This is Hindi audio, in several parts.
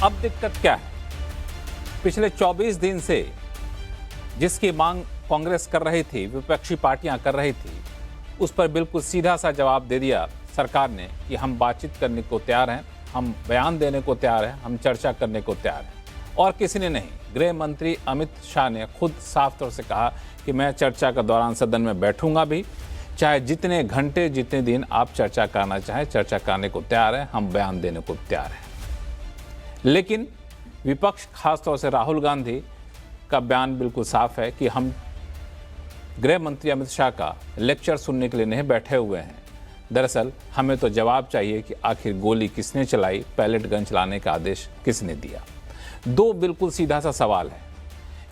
अब दिक्कत क्या है? पिछले 24 दिन से जिसकी मांग कांग्रेस कर रही थी, विपक्षी पार्टियां कर रही थी, उस पर बिल्कुल सीधा सा जवाब दे दिया सरकार ने कि हम बातचीत करने को तैयार हैं, हम बयान देने को तैयार हैं, हम चर्चा करने को तैयार हैं। और किसी ने नहीं। गृह मंत्री अमित शाह ने खुद साफ तौर से कहा कि मैं चर्चा के दौरान सदन में बैठूंगा भी, चाहे जितने घंटे जितने दिन आप चर्चा करना चाहें, चर्चा करने को तैयार हैं, हम बयान देने को तैयार हैं। लेकिन विपक्ष, खासतौर से राहुल गांधी का बयान बिल्कुल साफ है कि हम गृह मंत्री अमित शाह का लेक्चर सुनने के लिए नहीं बैठे हुए हैं। दरअसल हमें तो जवाब चाहिए कि आखिर गोली किसने चलाई, पैलेट गन चलाने का आदेश किसने दिया। दो बिल्कुल सीधा सा सवाल है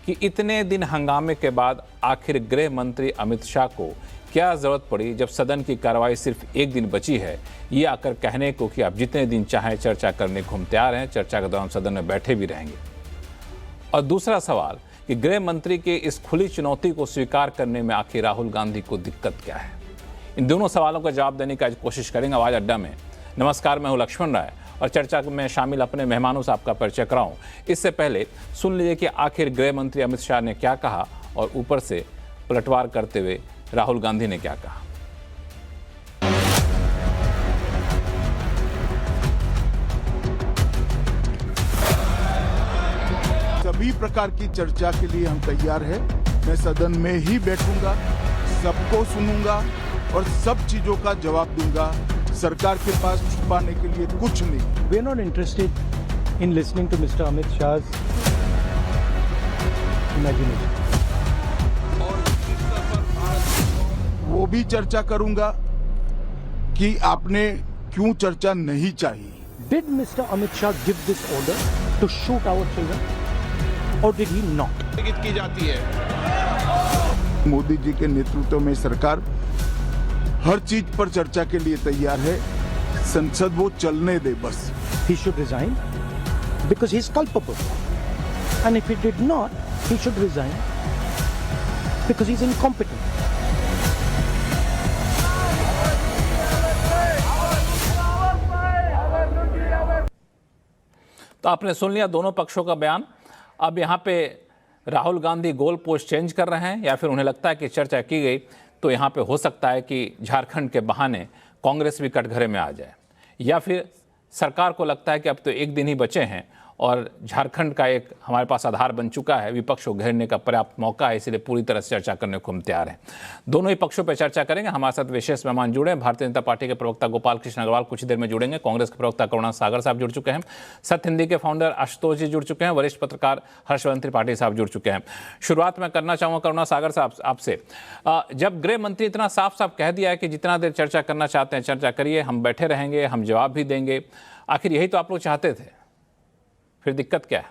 कि इतने दिन हंगामे के बाद आखिर गृह मंत्री अमित शाह को क्या जरूरत पड़ी, जब सदन की कार्रवाई सिर्फ एक दिन बची है, ये आकर कहने को कि आप जितने दिन चाहें चर्चा करने को हम तैयार हैं, चर्चा के दौरान सदन में बैठे भी रहेंगे। और दूसरा सवाल कि गृह मंत्री के इस खुली चुनौती को स्वीकार करने में आखिर राहुल गांधी को दिक्कत क्या है। इन दोनों सवालों का जवाब देने की आज कोशिश करेंगे आवाज अड्डा में। नमस्कार, मैं हूं लक्ष्मण राय और चर्चा में शामिल अपने मेहमानों से आपका परिचय कराऊं। इससे पहले सुन लीजिए कि आखिर गृह मंत्री अमित शाह ने क्या कहा और ऊपर से पलटवार करते हुए राहुल गांधी ने क्या कहा। सभी प्रकार की चर्चा के लिए हम तैयार हैं। मैं सदन में ही बैठूंगा, सबको सुनूंगा और सब चीजों का जवाब दूंगा। सरकार के पास छुपाने के लिए कुछ नहीं। We are not interested in listening to Mr. Amit Shah's imagination. वो भी चर्चा करूंगा कि आपने क्यों चर्चा नहीं चाहिए। Did Mr. Amit Shah give this order to shoot our children or did he not? की जाती है। मोदी जी के नेतृत्व में सरकार हर चीज पर चर्चा के लिए तैयार है। संसद वो चलने दे बस। He should resign because he is culpable. And if he did not, he should resign because he is incompetent. तो आपने सुन लिया दोनों पक्षों का बयान। अब यहाँ पे Rahul Gandhi goal post change कर रहे हैं या फिर उन्हें लगता है कि चर्चा की गई तो यहाँ पे हो सकता है कि झारखंड के बहाने कांग्रेस भी कटघरे में आ जाए, या फिर सरकार को लगता है कि अब तो एक दिन ही बचे हैं और झारखंड का एक हमारे पास आधार बन चुका है, विपक्ष को घेरने का पर्याप्त मौका है, इसलिए पूरी तरह से चर्चा करने को हम तैयार हैं। दोनों ही पक्षों पर चर्चा करेंगे। हमारे साथ विशेष मेहमान जुड़े हैं। भारतीय जनता पार्टी के प्रवक्ता गोपाल कृष्ण अग्रवाल कुछ देर में जुड़ेंगे। कांग्रेस के प्रवक्ता करुणा सागर साहब जुड़ चुके हैं। सत्य हिंदी के फाउंडर आशुतोष जी जुड़ चुके हैं। वरिष्ठ पत्रकार हर्षवर्धन त्रिपाठी साहब जुड़ चुके हैं। शुरुआत में करना चाहूँगा करुणा सागर साहब आपसे। जब गृह मंत्री इतना साफ साफ कह दिया है कि जितना देर चर्चा करना चाहते हैं चर्चा करिए, हम बैठे रहेंगे, हम जवाब भी देंगे, आखिर यही तो आप लोग चाहते थे, फिर दिक्कत क्या है?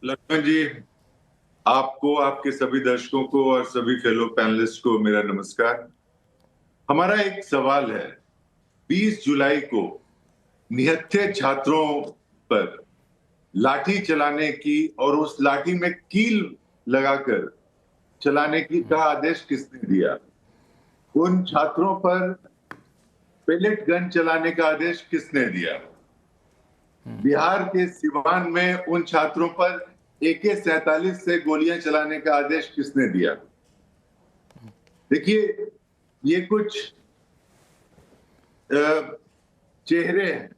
लक्ष्मण जी, आपको, आपके सभी दर्शकों को और सभी फेलो पैनलिस्ट को मेरा नमस्कार। हमारा एक सवाल है, 20 जुलाई को निहत्थे छात्रों पर लाठी चलाने की और उस लाठी में कील लगाकर चलाने की का आदेश किसने दिया? उन छात्रों पर पेलेट गन चलाने का आदेश किसने दिया? बिहार के सिवान में उन छात्रों पर AK-47 से गोलियां चलाने का आदेश किसने दिया? देखिए, ये कुछ चेहरे हैं,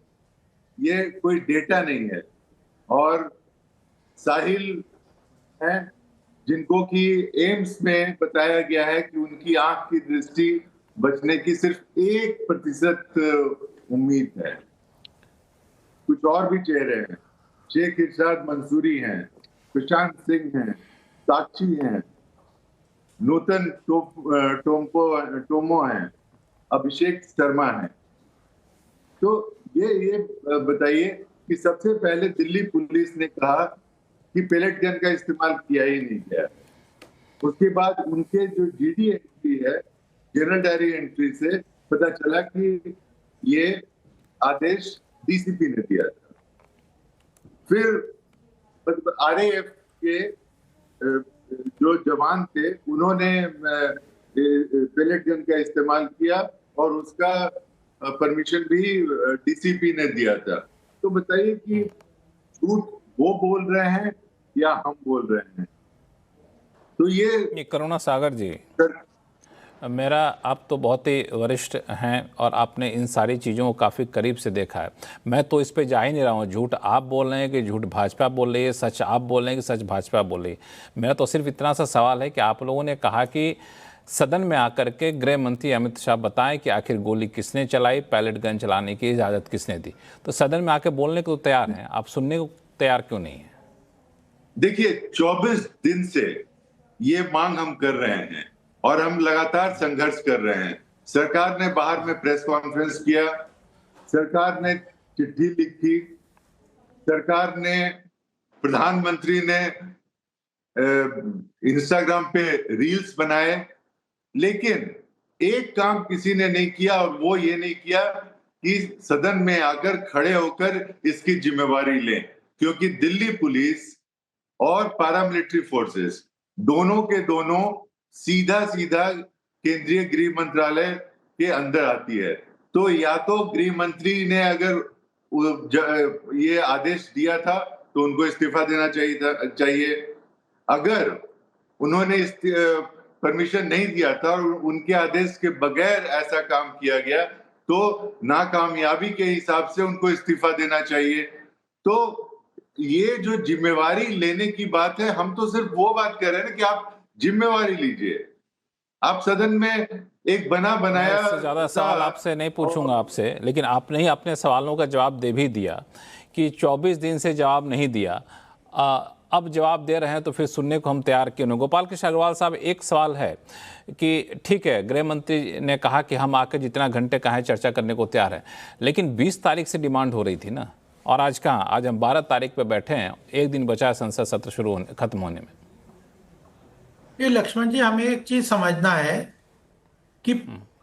ये कोई डेटा नहीं है। और साहिल हैं जिनको कि एम्स में बताया गया है कि उनकी आंख की दृष्टि बचने की सिर्फ 1% उम्मीद है। कुछ और भी चेहरे हैं, शेख इरशाद मंसूरी हैं, प्रशांत सिंह हैं, साक्षी हैं, नूतन टोमो हैं, अभिषेक शर्मा हैं। तो ये बताइए कि सबसे पहले दिल्ली पुलिस ने कहा कि पेलेट गन का इस्तेमाल किया ही नहीं गया। उसके बाद उनके जो GD एंट्री है, जनरल डायरी एंट्री से पता चला कि ये आदेश DCP ने दिया था। फिर RAF के जो जवान थे उन्होंने पेलेट गन का इस्तेमाल किया और उसका परमिशन भी DCP ने दिया था। तो बताइए कि झूठ वो बोल रहे हैं या हम बोल रहे हैं। तो ये करुणा सागर जी, सर, मेरा आप तो बहुत ही वरिष्ठ हैं और आपने इन सारी चीज़ों को काफ़ी करीब से देखा है। मैं तो इस पे जा ही नहीं रहा हूँ, झूठ आप बोल रहे हैं कि झूठ भाजपा बोल रही है, सच आप बोल रहे हैं कि सच भाजपा बोल रही है। मेरा तो सिर्फ इतना सा सवाल है कि आप लोगों ने कहा कि सदन में आकर के गृह मंत्री अमित शाह बताएं कि आखिर गोली किसने चलाई, पैलेट गन चलाने की इजाज़त किसने दी। तो सदन में आकर बोलने को तो तैयार हैं, आप सुनने को तैयार क्यों नहीं है? देखिए 24 दिन से ये मांग हम कर रहे हैं और हम लगातार संघर्ष कर रहे हैं। सरकार ने बाहर में प्रेस कॉन्फ्रेंस किया, सरकार ने चिट्ठी लिखी, सरकार ने, प्रधानमंत्री ने इंस्टाग्राम पे रील्स बनाए, लेकिन एक काम किसी ने नहीं किया और वो ये नहीं किया कि सदन में आकर खड़े होकर इसकी जिम्मेवारी लें, क्योंकि दिल्ली पुलिस और पैरामिलिट्री फोर्सेस दोनों के दोनों सीधा सीधा केंद्रीय गृह मंत्रालय के अंदर आती है। तो या तो गृह मंत्री ने अगर ये आदेश दिया था तो उनको इस्तीफा देना चाहिए। अगर उन्होंने परमिशन नहीं दिया था और उनके आदेश के बगैर ऐसा काम किया गया तो नाकामयाबी के हिसाब से उनको इस्तीफा देना चाहिए। तो ये जो जिम्मेवारी लेने की बात है, हम तो सिर्फ वो बात कर रहे हैं ना कि आप जिम्मेवारी लीजिए। आप सदन में एक बना बनाया, इससे ज़्यादा सवाल आपसे नहीं पूछूंगा आपसे, लेकिन आपने ही अपने सवालों का जवाब दे भी दिया कि 24 दिन से जवाब नहीं दिया, अब जवाब दे रहे हैं तो फिर सुनने को हम तैयार क्यों नहीं। गोपाल कृष्ण अग्रवाल साहब, एक सवाल है कि ठीक है, गृह मंत्री ने कहा कि हम आकर जितना घंटे कहें चर्चा करने को तैयार है, लेकिन 20 तारीख से डिमांड हो रही थी ना, और आज कहाँ, आज हम 12 तारीख पे बैठे हैं, एक दिन बचा है संसद सत्र खत्म होने में। ये लक्ष्मण जी, हमें एक चीज समझना है कि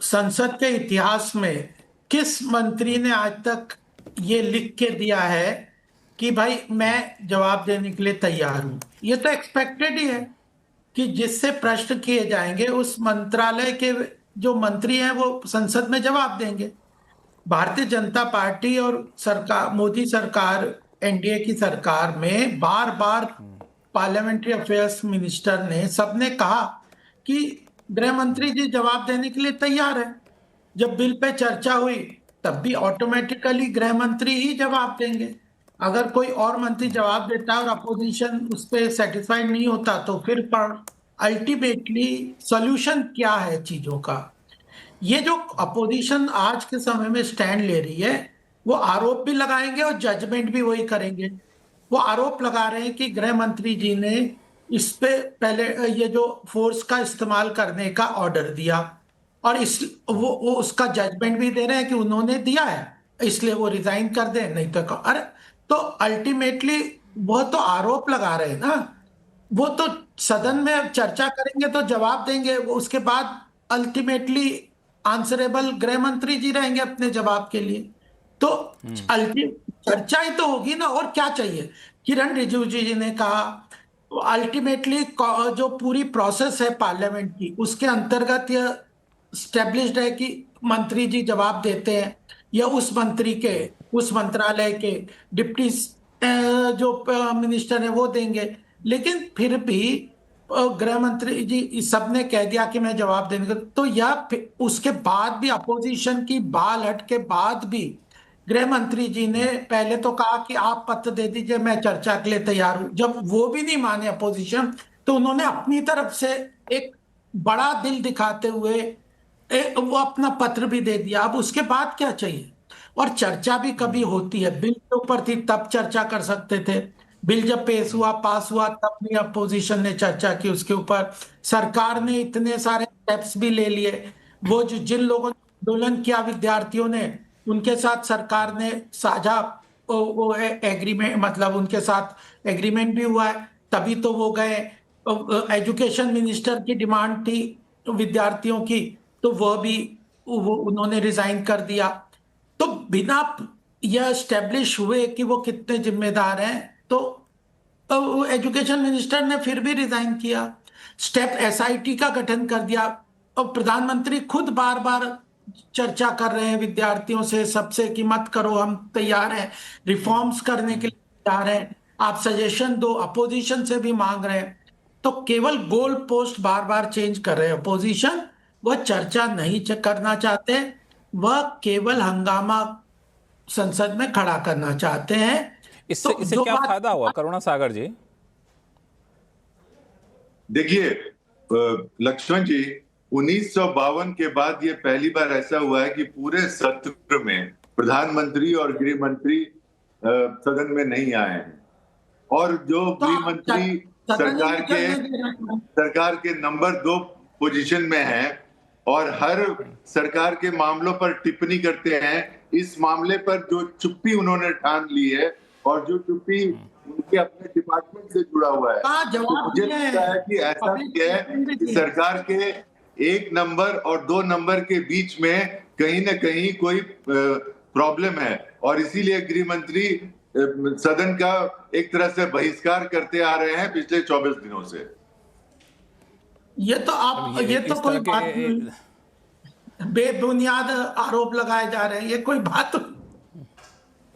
संसद के इतिहास में किस मंत्री ने आज तक ये लिख के दिया है कि भाई मैं जवाब देने के लिए तैयार हूं। ये तो एक्सपेक्टेड ही है कि जिससे प्रश्न किए जाएंगे उस मंत्रालय के जो मंत्री हैं वो संसद में जवाब देंगे। भारतीय जनता पार्टी और सरकार, मोदी सरकार, एनडीए की सरकार में बार बार पार्लियामेंट्री अफेयर्स मिनिस्टर ने, सबने कहा कि गृह मंत्री जी जवाब देने के लिए तैयार है। जब बिल पे चर्चा हुई तब भी ऑटोमेटिकली गृह मंत्री ही जवाब देंगे। अगर कोई और मंत्री जवाब देता है और अपोजिशन उस पर सेटिस्फाइड नहीं होता तो फिर अल्टीमेटली सॉल्यूशन क्या है चीजों का। ये जो अपोजिशन आज के समय में स्टैंड ले रही है, वो आरोप भी लगाएंगे और जजमेंट भी वही करेंगे। वो आरोप लगा रहे हैं कि गृह मंत्री जी ने इस पे पहले ये जो फोर्स का इस्तेमाल करने का ऑर्डर दिया और वो उसका जजमेंट भी दे रहे हैं कि उन्होंने दिया है, इसलिए वो रिजाइन कर दे, नहीं तो अरे, तो अल्टीमेटली वो तो आरोप लगा रहे हैं ना। वो तो सदन में चर्चा करेंगे तो जवाब देंगे, उसके बाद अल्टीमेटली आंसरेबल गृह मंत्री जी रहेंगे अपने जवाब के लिए। तो चर्चा ही तो होगी ना, और क्या चाहिए। किरण रिजिजू जी ने कहा अल्टीमेटली जो पूरी प्रोसेस है पार्लियामेंट की, उसके अंतर्गत यह स्टैब्लिश्ड है कि मंत्री जी जवाब देते हैं या उस मंत्री के, उस मंत्रालय के डिप्टी जो मिनिस्टर है वो देंगे। लेकिन फिर भी गृह मंत्री जी सबने कह दिया कि मैं जवाब देने का, तो यह उसके बाद भी अपोजिशन की बाल हट के बाद भी गृह मंत्री जी ने पहले तो कहा कि आप पत्र दे दीजिए, मैं चर्चा के लिए तैयार हूं। जब वो भी नहीं माने अपोजिशन, तो उन्होंने अपनी तरफ से एक बड़ा दिल दिखाते हुए वो अपना पत्र भी दे दिया। अब उसके बाद क्या चाहिए। और चर्चा भी कभी होती है, बिल के ऊपर थी तब चर्चा कर सकते थे, बिल जब पास हुआ तब भी अपोजिशन ने चर्चा की उसके ऊपर। सरकार ने इतने सारे स्टेप्स भी ले लिए, वो जो जिन लोगों ने आंदोलन किया विद्यार्थियों ने, उनके साथ सरकार ने साझा एग्रीमेंट, मतलब उनके साथ एग्रीमेंट भी हुआ है, तभी तो वो गए। एजुकेशन मिनिस्टर की डिमांड थी विद्यार्थियों की, तो वह भी उन्होंने रिजाइन कर दिया। तो बिना यह स्टैब्लिश हुए कि वो कितने जिम्मेदार हैं, तो एजुकेशन मिनिस्टर ने फिर भी रिजाइन किया। स्टेप एसआईटी का गठन कर दिया और प्रधानमंत्री खुद बार बार चर्चा कर रहे हैं विद्यार्थियों से, सबसे कि मत करो, हम तैयार हैं, रिफॉर्म्स करने के लिए तैयार हैं। आप सजेशन दो, अपोजिशन से भी मांग रहे हैं। तो केवल गोल पोस्ट बार बार चेंज कर रहे हैं अपोजिशन। वह चर्चा नहीं करना चाहते, वह केवल हंगामा संसद में खड़ा करना चाहते हैं। इससे तो इससे जो क्या बात फायदा हुआ करुणा सागर जी? देखिए लक्ष्मण जी, 1952 के बाद ये पहली बार ऐसा हुआ है कि पूरे सत्र में प्रधानमंत्री और गृह मंत्री सदन में नहीं आए हैं। और जो तो गृह आप मंत्री सदन ही नहीं चलने दे रहे हैं। सरकार के नंबर 2 पोजीशन में हैं और हर सरकार के मामलों पर टिप्पणी करते हैं, इस मामले पर जो चुप्पी उन्होंने ठान ली है और जो चुप्पी उनके अपने डिपार्टमेंट से जुड़ा हुआ है, हाँ, तो जवाब मुझे दिए लगता है कि ऐसा पब्लिक भी है स्टेटमेंट भी कि दिए। सरकार के 1 नंबर और 2 नंबर के बीच में कहीं न कहीं कोई प्रॉब्लम है और इसीलिए गृह मंत्री सदन का एक तरह से बहिष्कार करते आ रहे हैं पिछले 24 दिनों से। ये तो आप, ये तो इस कोई तरह बात के नहीं, बेबुनियाद आरोप लगाए जा रहे हैं, ये कोई बात।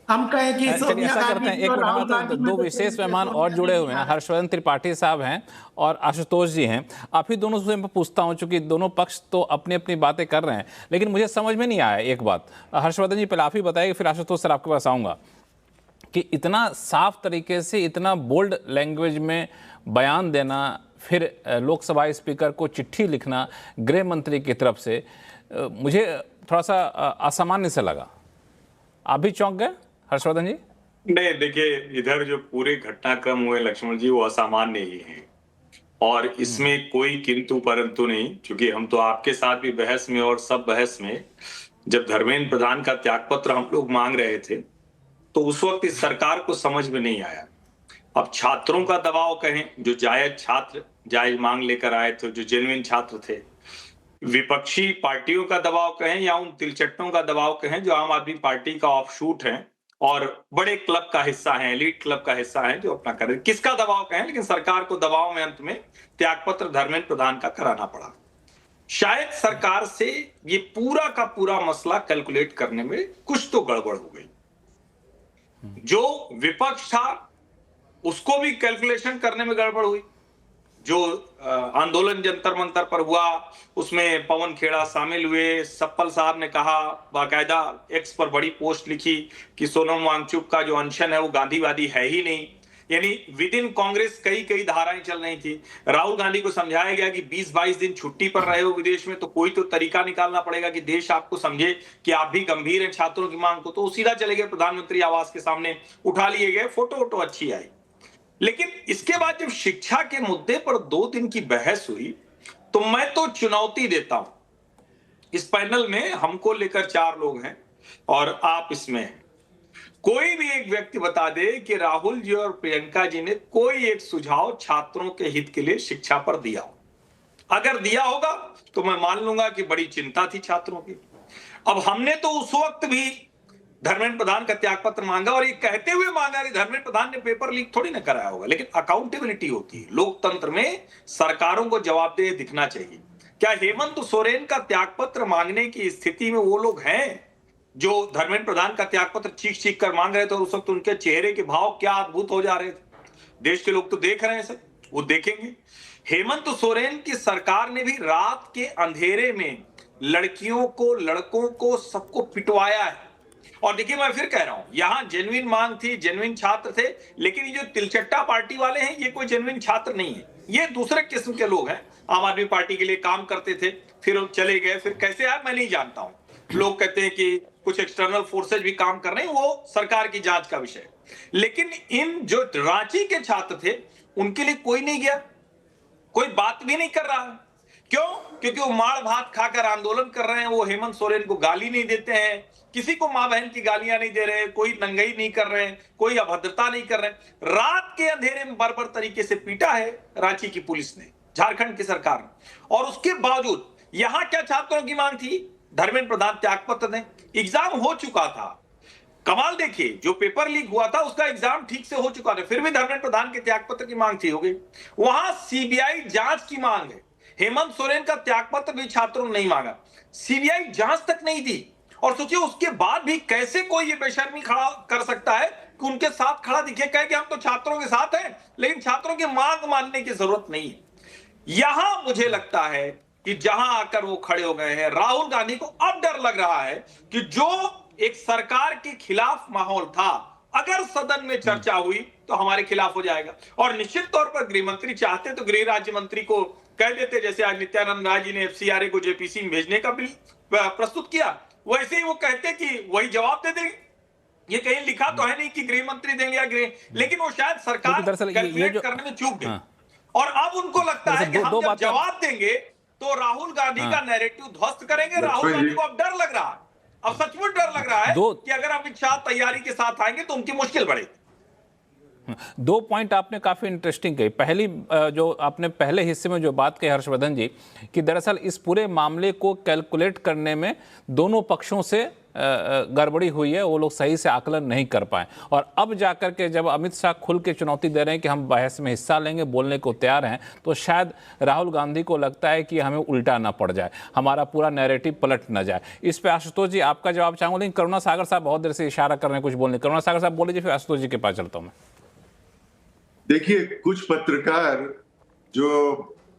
हम कहें कि चलिए सोनिया ऐसा करते गांधी हैं, जी एक और मिनट, राहुल हमारे गांधी तो में दो तो विशेष कोई मेहमान और सोनिया जुड़े जी हुए हैं, आ रहे हर्षवर्धन त्रिपाठी साहब हैं और आशुतोष जी हैं। आप ही दोनों से मैं पूछता हूं, चूंकि दोनों पक्ष तो अपनी अपनी बातें कर रहे हैं, लेकिन मुझे समझ में नहीं आया एक बात। हर्षवर्धन जी पहले आप ही बताइए, फिर आशुतोष सर आपके पास आऊंगा, कि इतना साफ तरीके से, इतना बोल्ड लैंग्वेज में बयान देना, फिर लोकसभा स्पीकर को चिट्ठी लिखना गृह मंत्री की तरफ से, मुझे थोड़ा सा असामान्य से लगा। आप भी चौंक गए हर्षवर्धन जी? नहीं, देखिए, इधर जो पूरे घटनाक्रम हुए लक्ष्मण जी, वो असामान्य ही हैं और इसमें कोई किंतु परंतु नहीं। क्योंकि हम तो आपके साथ भी बहस में और सब बहस में, जब धर्मेंद्र प्रधान का त्यागपत्र हम लोग मांग रहे थे, तो उस वक्त इस सरकार को समझ में नहीं आया। अब छात्रों का दबाव कहें, जो जायज छात्र जायज मांग लेकर आए थे, जो जेन्युइन छात्र थे, विपक्षी पार्टियों का दबाव कहें या उन तिलचट्टों का दबाव कहें जो आम आदमी पार्टी का ऑफशूट है और बड़े क्लब का हिस्सा है, एलीट क्लब का हिस्सा है, जो अपना कर रहे, किसका दबाव कहें, लेकिन सरकार को दबाव में अंत में त्यागपत्र धर्मेंद्र प्रधान का कराना पड़ा। शायद सरकार से ये पूरा का पूरा मसला कैलकुलेट करने में कुछ तो गड़बड़ हो गई। जो विपक्ष था उसको भी कैलकुलेशन करने में गड़बड़ हुई। जो आंदोलन जंतर मंतर पर हुआ, उसमें पवन खेड़ा शामिल हुए। सप्पल साहब ने कहा, बाकायदा एक्स पर बड़ी पोस्ट लिखी कि सोनम वांगचुक का जो अनशन है वो गांधीवादी है ही नहीं। यानी विद इन कांग्रेस कई कई धाराएं चल रही थी। राहुल गांधी को समझाया गया कि 20-22 दिन छुट्टी पर रहे हो विदेश में, तो कोई तो तरीका निकालना पड़ेगा कि देश आपको समझे कि आप भी गंभीर हैं छात्रों की मांग को। तो वो सीधा चले गए प्रधानमंत्री आवास के सामने, उठा लिए गए, फोटो वोटो अच्छी आई। लेकिन इसके बाद जब शिक्षा के मुद्दे पर 2 दिन की बहस हुई, तो मैं तो चुनौती देता हूं। इस पैनल में हमको लेकर 4 लोग हैं और आप इसमें हैं। कोई भी एक व्यक्ति बता दे कि राहुल जी और प्रियंका जी ने कोई एक सुझाव छात्रों के हित के लिए शिक्षा पर दिया हो। अगर दिया होगा तो मैं मान लूंगा कि बड़ी चिंता थी छात्रों की। अब हमने तो उस वक्त भी धर्मेंद्र प्रधान का त्यागपत्र मांगा और ये कहते हुए मांगा कि धर्मेंद्र प्रधान ने पेपर लीक थोड़ी ना कराया होगा। लेकिन अकाउंटेबिलिटी होती है लोकतंत्र में, सरकारों को जवाबदेह दिखना चाहिए। क्या हेमंत सोरेन का त्यागपत्र मांगने की स्थिति में वो लोग हैं जो धर्मेंद्र प्रधान का त्यागपत्र चीख चीख कर मांग रहे थे और उस वक्त उनके चेहरे के भाव क्या अद्भुत हो जा रहे थे? देश के लोग तो देख रहे हैं सर, वो देखेंगे। हेमंत सोरेन की सरकार ने भी रात के अंधेरे में लड़कियों को, लड़कों को, सबको पिटवाया है। और देखिए, मैं फिर कह रहा हूं, यहां जेन्युइन मांग थी, जेन्युइन छात्र थे, लेकिन ये जो तिलचट्टा पार्टी वाले हैं, ये कोई जेन्युइन छात्र नहीं है, ये दूसरे किस्म के लोग हैं। आम आदमी पार्टी के लिए काम करते थे, फिर चले गए, फिर कैसे आए मैं नहीं जानता हूं। लोग कहते हैं कि कुछ एक्सटर्नल फोर्सेज भी काम कर रहे हैं, वो सरकार की जांच का विषय। लेकिन इन जो रांची के छात्र थे, उनके लिए कोई नहीं गया, कोई बात भी नहीं कर रहा है। क्यों? क्योंकि वो माड़ भात खाकर आंदोलन कर रहे हैं। वो हेमंत सोरेन को गाली नहीं देते हैं, किसी को मां बहन की गालियां नहीं दे रहे, कोई नंगई नहीं कर रहे हैं, कोई अभद्रता नहीं कर रहे हैं। रात के अंधेरे में बर्बर तरीके से पीटा है रांची की पुलिस ने, झारखंड की सरकार ने। और उसके बावजूद यहां क्या छात्रों की मांग थी? धर्मेंद्र प्रधान त्यागपत्र दें। एग्जाम हो चुका था। कमाल देखिए, जो पेपर लीक हुआ था उसका एग्जाम ठीक से हो चुका था, फिर भी धर्मेंद्र प्रधान के त्यागपत्र की मांग थी, हो गई। वहां सीबीआई जांच की मांग है। हेमंत सोरेन का त्यागपत्र भी छात्रों ने नहीं मांगा, सीबीआई जांच तक नहीं दी। और सोचिए, उसके बाद भी कैसे कोई ये बेशर्मी खड़ा कर सकता है उनके साथ खड़ा दिखे, कहे कि हम तो छात्रों के साथ हैं, लेकिन छात्रों की मांग मानने की जरूरत नहीं है। यहां मुझे लगता है कि जहां आकर वो खड़े हो गए हैं, राहुल गांधी को अब डर लग रहा है कि जो एक सरकार के खिलाफ माहौल था, अगर सदन में चर्चा हुई तो हमारे खिलाफ हो जाएगा। और निश्चित तौर पर गृह मंत्री चाहते तो गृह राज्य मंत्री को कह देते, जैसे आज नित्यानंद राय जी ने एफसीआरए को जेपीसी में भेजने का बिल प्रस्तुत किया, वैसे ही वो कहते कि वही जवाब दे देंगे। ये कहीं लिखा तो है नहीं कि गृह मंत्री देंगे या गृह, लेकिन वो शायद सरकार कैलकुलेट करने में चूक गई। और अब उनको लगता है कि हम जब जवाब देंगे तो राहुल गांधी का नैरेटिव ध्वस्त करेंगे। राहुल गांधी को अब डर लग रहा है, अब सचमुच डर लग रहा है कि अगर अमित शाह तैयारी के साथ आएंगे तो उनकी मुश्किल बढ़ेगी। दो पॉइंट आपने काफी इंटरेस्टिंग कही। पहली जो आपने पहले हिस्से में जो बात कही हर्षवर्धन जी, कि दरअसल इस पूरे मामले को कैलकुलेट करने में दोनों पक्षों से गड़बड़ी हुई है, वो लोग सही से आकलन नहीं कर पाए। और अब जाकर के जब अमित शाह खुल के चुनौती दे रहे हैं कि हम बहस में हिस्सा लेंगे, बोलने को तैयार हैं, तो शायद राहुल गांधी को लगता है कि हमें उल्टा ना पड़ जाए, हमारा पूरा नैरेटिव पलट ना जाए। इस पे आशुतोष जी आपका जवाब चाहूंगा, लेकिन करुणा सागर साहब बहुत देर से इशारा कर रहे हैं कुछ बोलने। करुणा सागर साहब बोले जी, फिर आशुतोष जी के पास चलता हूं मैं। देखिए, कुछ पत्रकार जो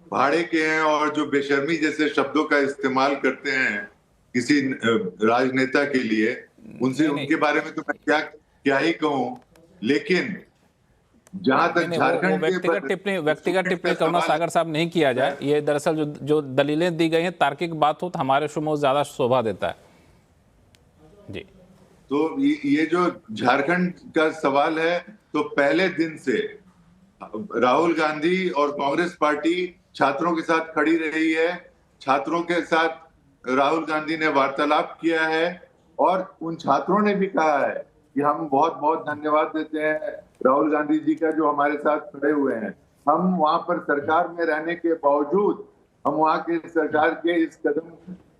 भाड़े के हैं और जो बेशर्मी जैसे शब्दों का इस्तेमाल करते हैं किसी राजनेता के लिए, उनसे उनके बारे में तो मैं क्या ही कहूं। लेकिन जहां तक झारखंड व्यक्तिगत टिप्पणी करुणा सागर साहब नहीं किया जाए। ये दरअसल जो दलीलें दी गई हैं, तार्किक बात हो तो हमारे शो में ज्यादा शोभा देता है जी। तो ये जो झारखंड का सवाल है, तो पहले दिन से राहुल गांधी और कांग्रेस पार्टी छात्रों के साथ खड़ी रही है। छात्रों के साथ राहुल गांधी ने वार्तालाप किया है और उन छात्रों ने भी कहा है कि हम बहुत बहुत धन्यवाद देते हैं राहुल गांधी जी का, जो हमारे साथ खड़े हुए हैं। हम वहां पर सरकार में रहने के बावजूद हम वहां के सरकार के इस कदम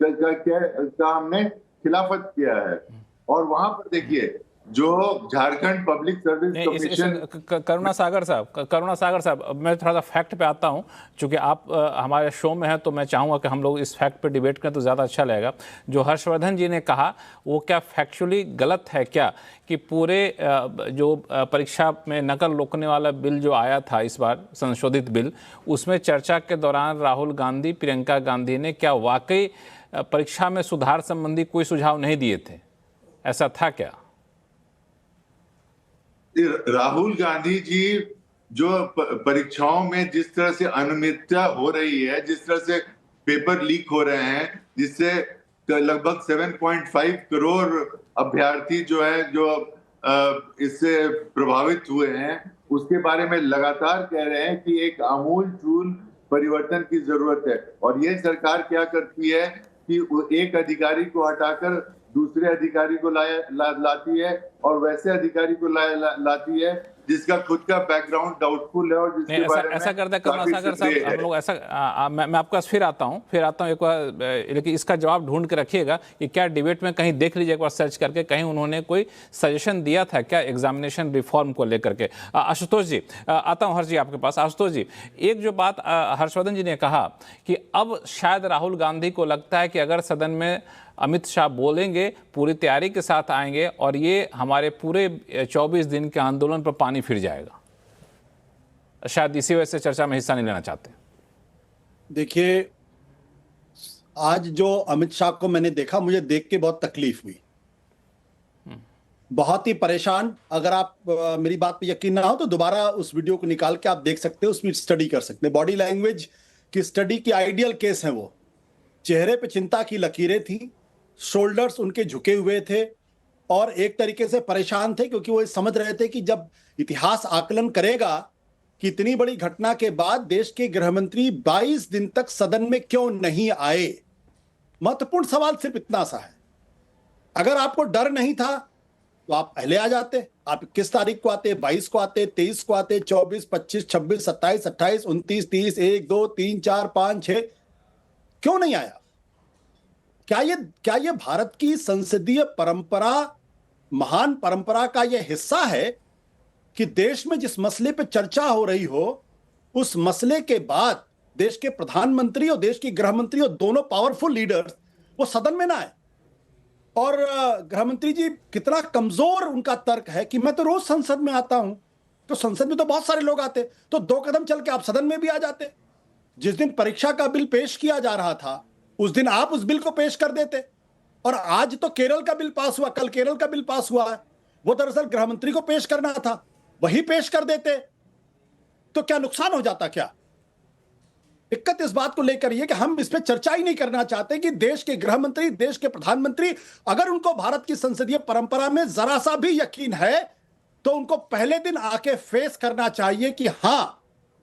का हमने खिलाफत किया है। और वहां पर देखिए, जो झारखंड पब्लिक सर्विस कमीशन। करुणा सागर साहब, मैं थोड़ा सा फैक्ट पे आता हूं, क्योंकि आप हमारे शो में हैं, तो मैं चाहूंगा कि हम लोग इस फैक्ट पे डिबेट करें तो ज़्यादा अच्छा लगेगा। जो हर्षवर्धन जी ने कहा वो क्या फैक्चुअली गलत है क्या, कि पूरे जो परीक्षा में नकल रोकने वाला बिल जो आया था इस बार, संशोधित बिल, उसमें चर्चा के दौरान राहुल गांधी, प्रियंका गांधी ने क्या वाकई परीक्षा में सुधार संबंधी कोई सुझाव नहीं दिए थे? ऐसा था क्या? राहुल गांधी जी जो परीक्षाओं में जिस तरह से अनियमितता हो रही है, जिस तरह से पेपर लीक हो रहे हैं, जिससे लगभग 7.5 करोड़ अभ्यर्थी जो है जो इससे प्रभावित हुए हैं, उसके बारे में लगातार कह रहे हैं कि एक आमूल-चूल परिवर्तन की जरूरत है। और ये सरकार क्या करती है कि एक अधिकारी को हटाकर दूसरे अधिकारी को लाती है, और वैसे अधिकारी को लाती है जिसका खुद का बैकग्राउंड डाउटफुल है और जिसके बारे में ऐसा करता है करुणा सागर साहब, हम लोग ऐसा मैं आपके पास फिर आता हूं एक बार, लेकिन इसका जवाब ढूंढ के रखिएगा कि क्या डिबेट में कहीं देख लीजिए एक बार सर्च करके, कहीं उन्होंने कोई सजेशन दिया था क्या एग्जामिनेशन रिफॉर्म को लेकर के। आशुतोष जी, आता हूं हर्ष जी आपके पास। आशुतोष जी, एक जो बात हर्षवर्धन जी ने कहा कि अब शायद राहुल गांधी को लगता है कि अगर सदन में अमित शाह बोलेंगे, पूरी तैयारी के साथ आएंगे, और ये हमारे पूरे 24 दिन के आंदोलन पर पानी फिर जाएगा। शायद इसी वजह से चर्चा में हिस्सा नहीं लेना चाहते। देखिए, आज जो अमित शाह को मैंने देखा, मुझे देख के बहुत तकलीफ हुई, बहुत ही परेशान। अगर आप मेरी बात पे यकीन ना हो तो दोबारा उस वीडियो को निकाल के आप देख सकते हो, उसमें स्टडी कर सकते हैं। बॉडी लैंग्वेज की स्टडी की आइडियल केस है वो। चेहरे पे चिंता की लकीरें थी, शोल्डर्स उनके झुके हुए थे और एक तरीके से परेशान थे, क्योंकि वो समझ रहे थे कि जब इतिहास आकलन करेगा कि इतनी बड़ी घटना के बाद देश के गृह मंत्री 22 दिन तक सदन में क्यों नहीं आए। महत्वपूर्ण सवाल सिर्फ इतना सा है, अगर आपको डर नहीं था तो आप पहले आ जाते। आप 21 तारीख को आते, 22 को आते, 23 को आते, 24, 25, 26, 27, 28, 29, 30, 1, 2, 3, 4, 5, 6, क्यों नहीं आया? क्या ये भारत की संसदीय परंपरा, महान परंपरा का यह हिस्सा है कि देश में जिस मसले पर चर्चा हो रही हो, उस मसले के बाद देश के प्रधानमंत्री और देश के गृह मंत्री और दोनों पावरफुल लीडर्स वो सदन में ना आए? और गृह मंत्री जी कितना कमजोर उनका तर्क है कि मैं तो रोज संसद में आता हूं, तो संसद में तो बहुत सारे लोग आते, तो 2 कदम चल के आप सदन में भी आ जाते। जिस दिन परीक्षा का बिल पेश किया जा रहा था उस दिन आप उस बिल को पेश कर देते। और आज तो केरल का बिल पास हुआ, कल केरल का बिल पास हुआ है, वो दरअसल गृह मंत्री को पेश करना था, वही पेश कर देते, तो क्या नुकसान हो जाता? क्या दिक्कत इस बात को लेकर यह कि हम इस पर चर्चा ही नहीं करना चाहते कि देश के गृह मंत्री, देश के प्रधानमंत्री, अगर उनको भारत की संसदीय परंपरा में जरा सा भी यकीन है तो उनको पहले दिन आके फेस करना चाहिए कि हां,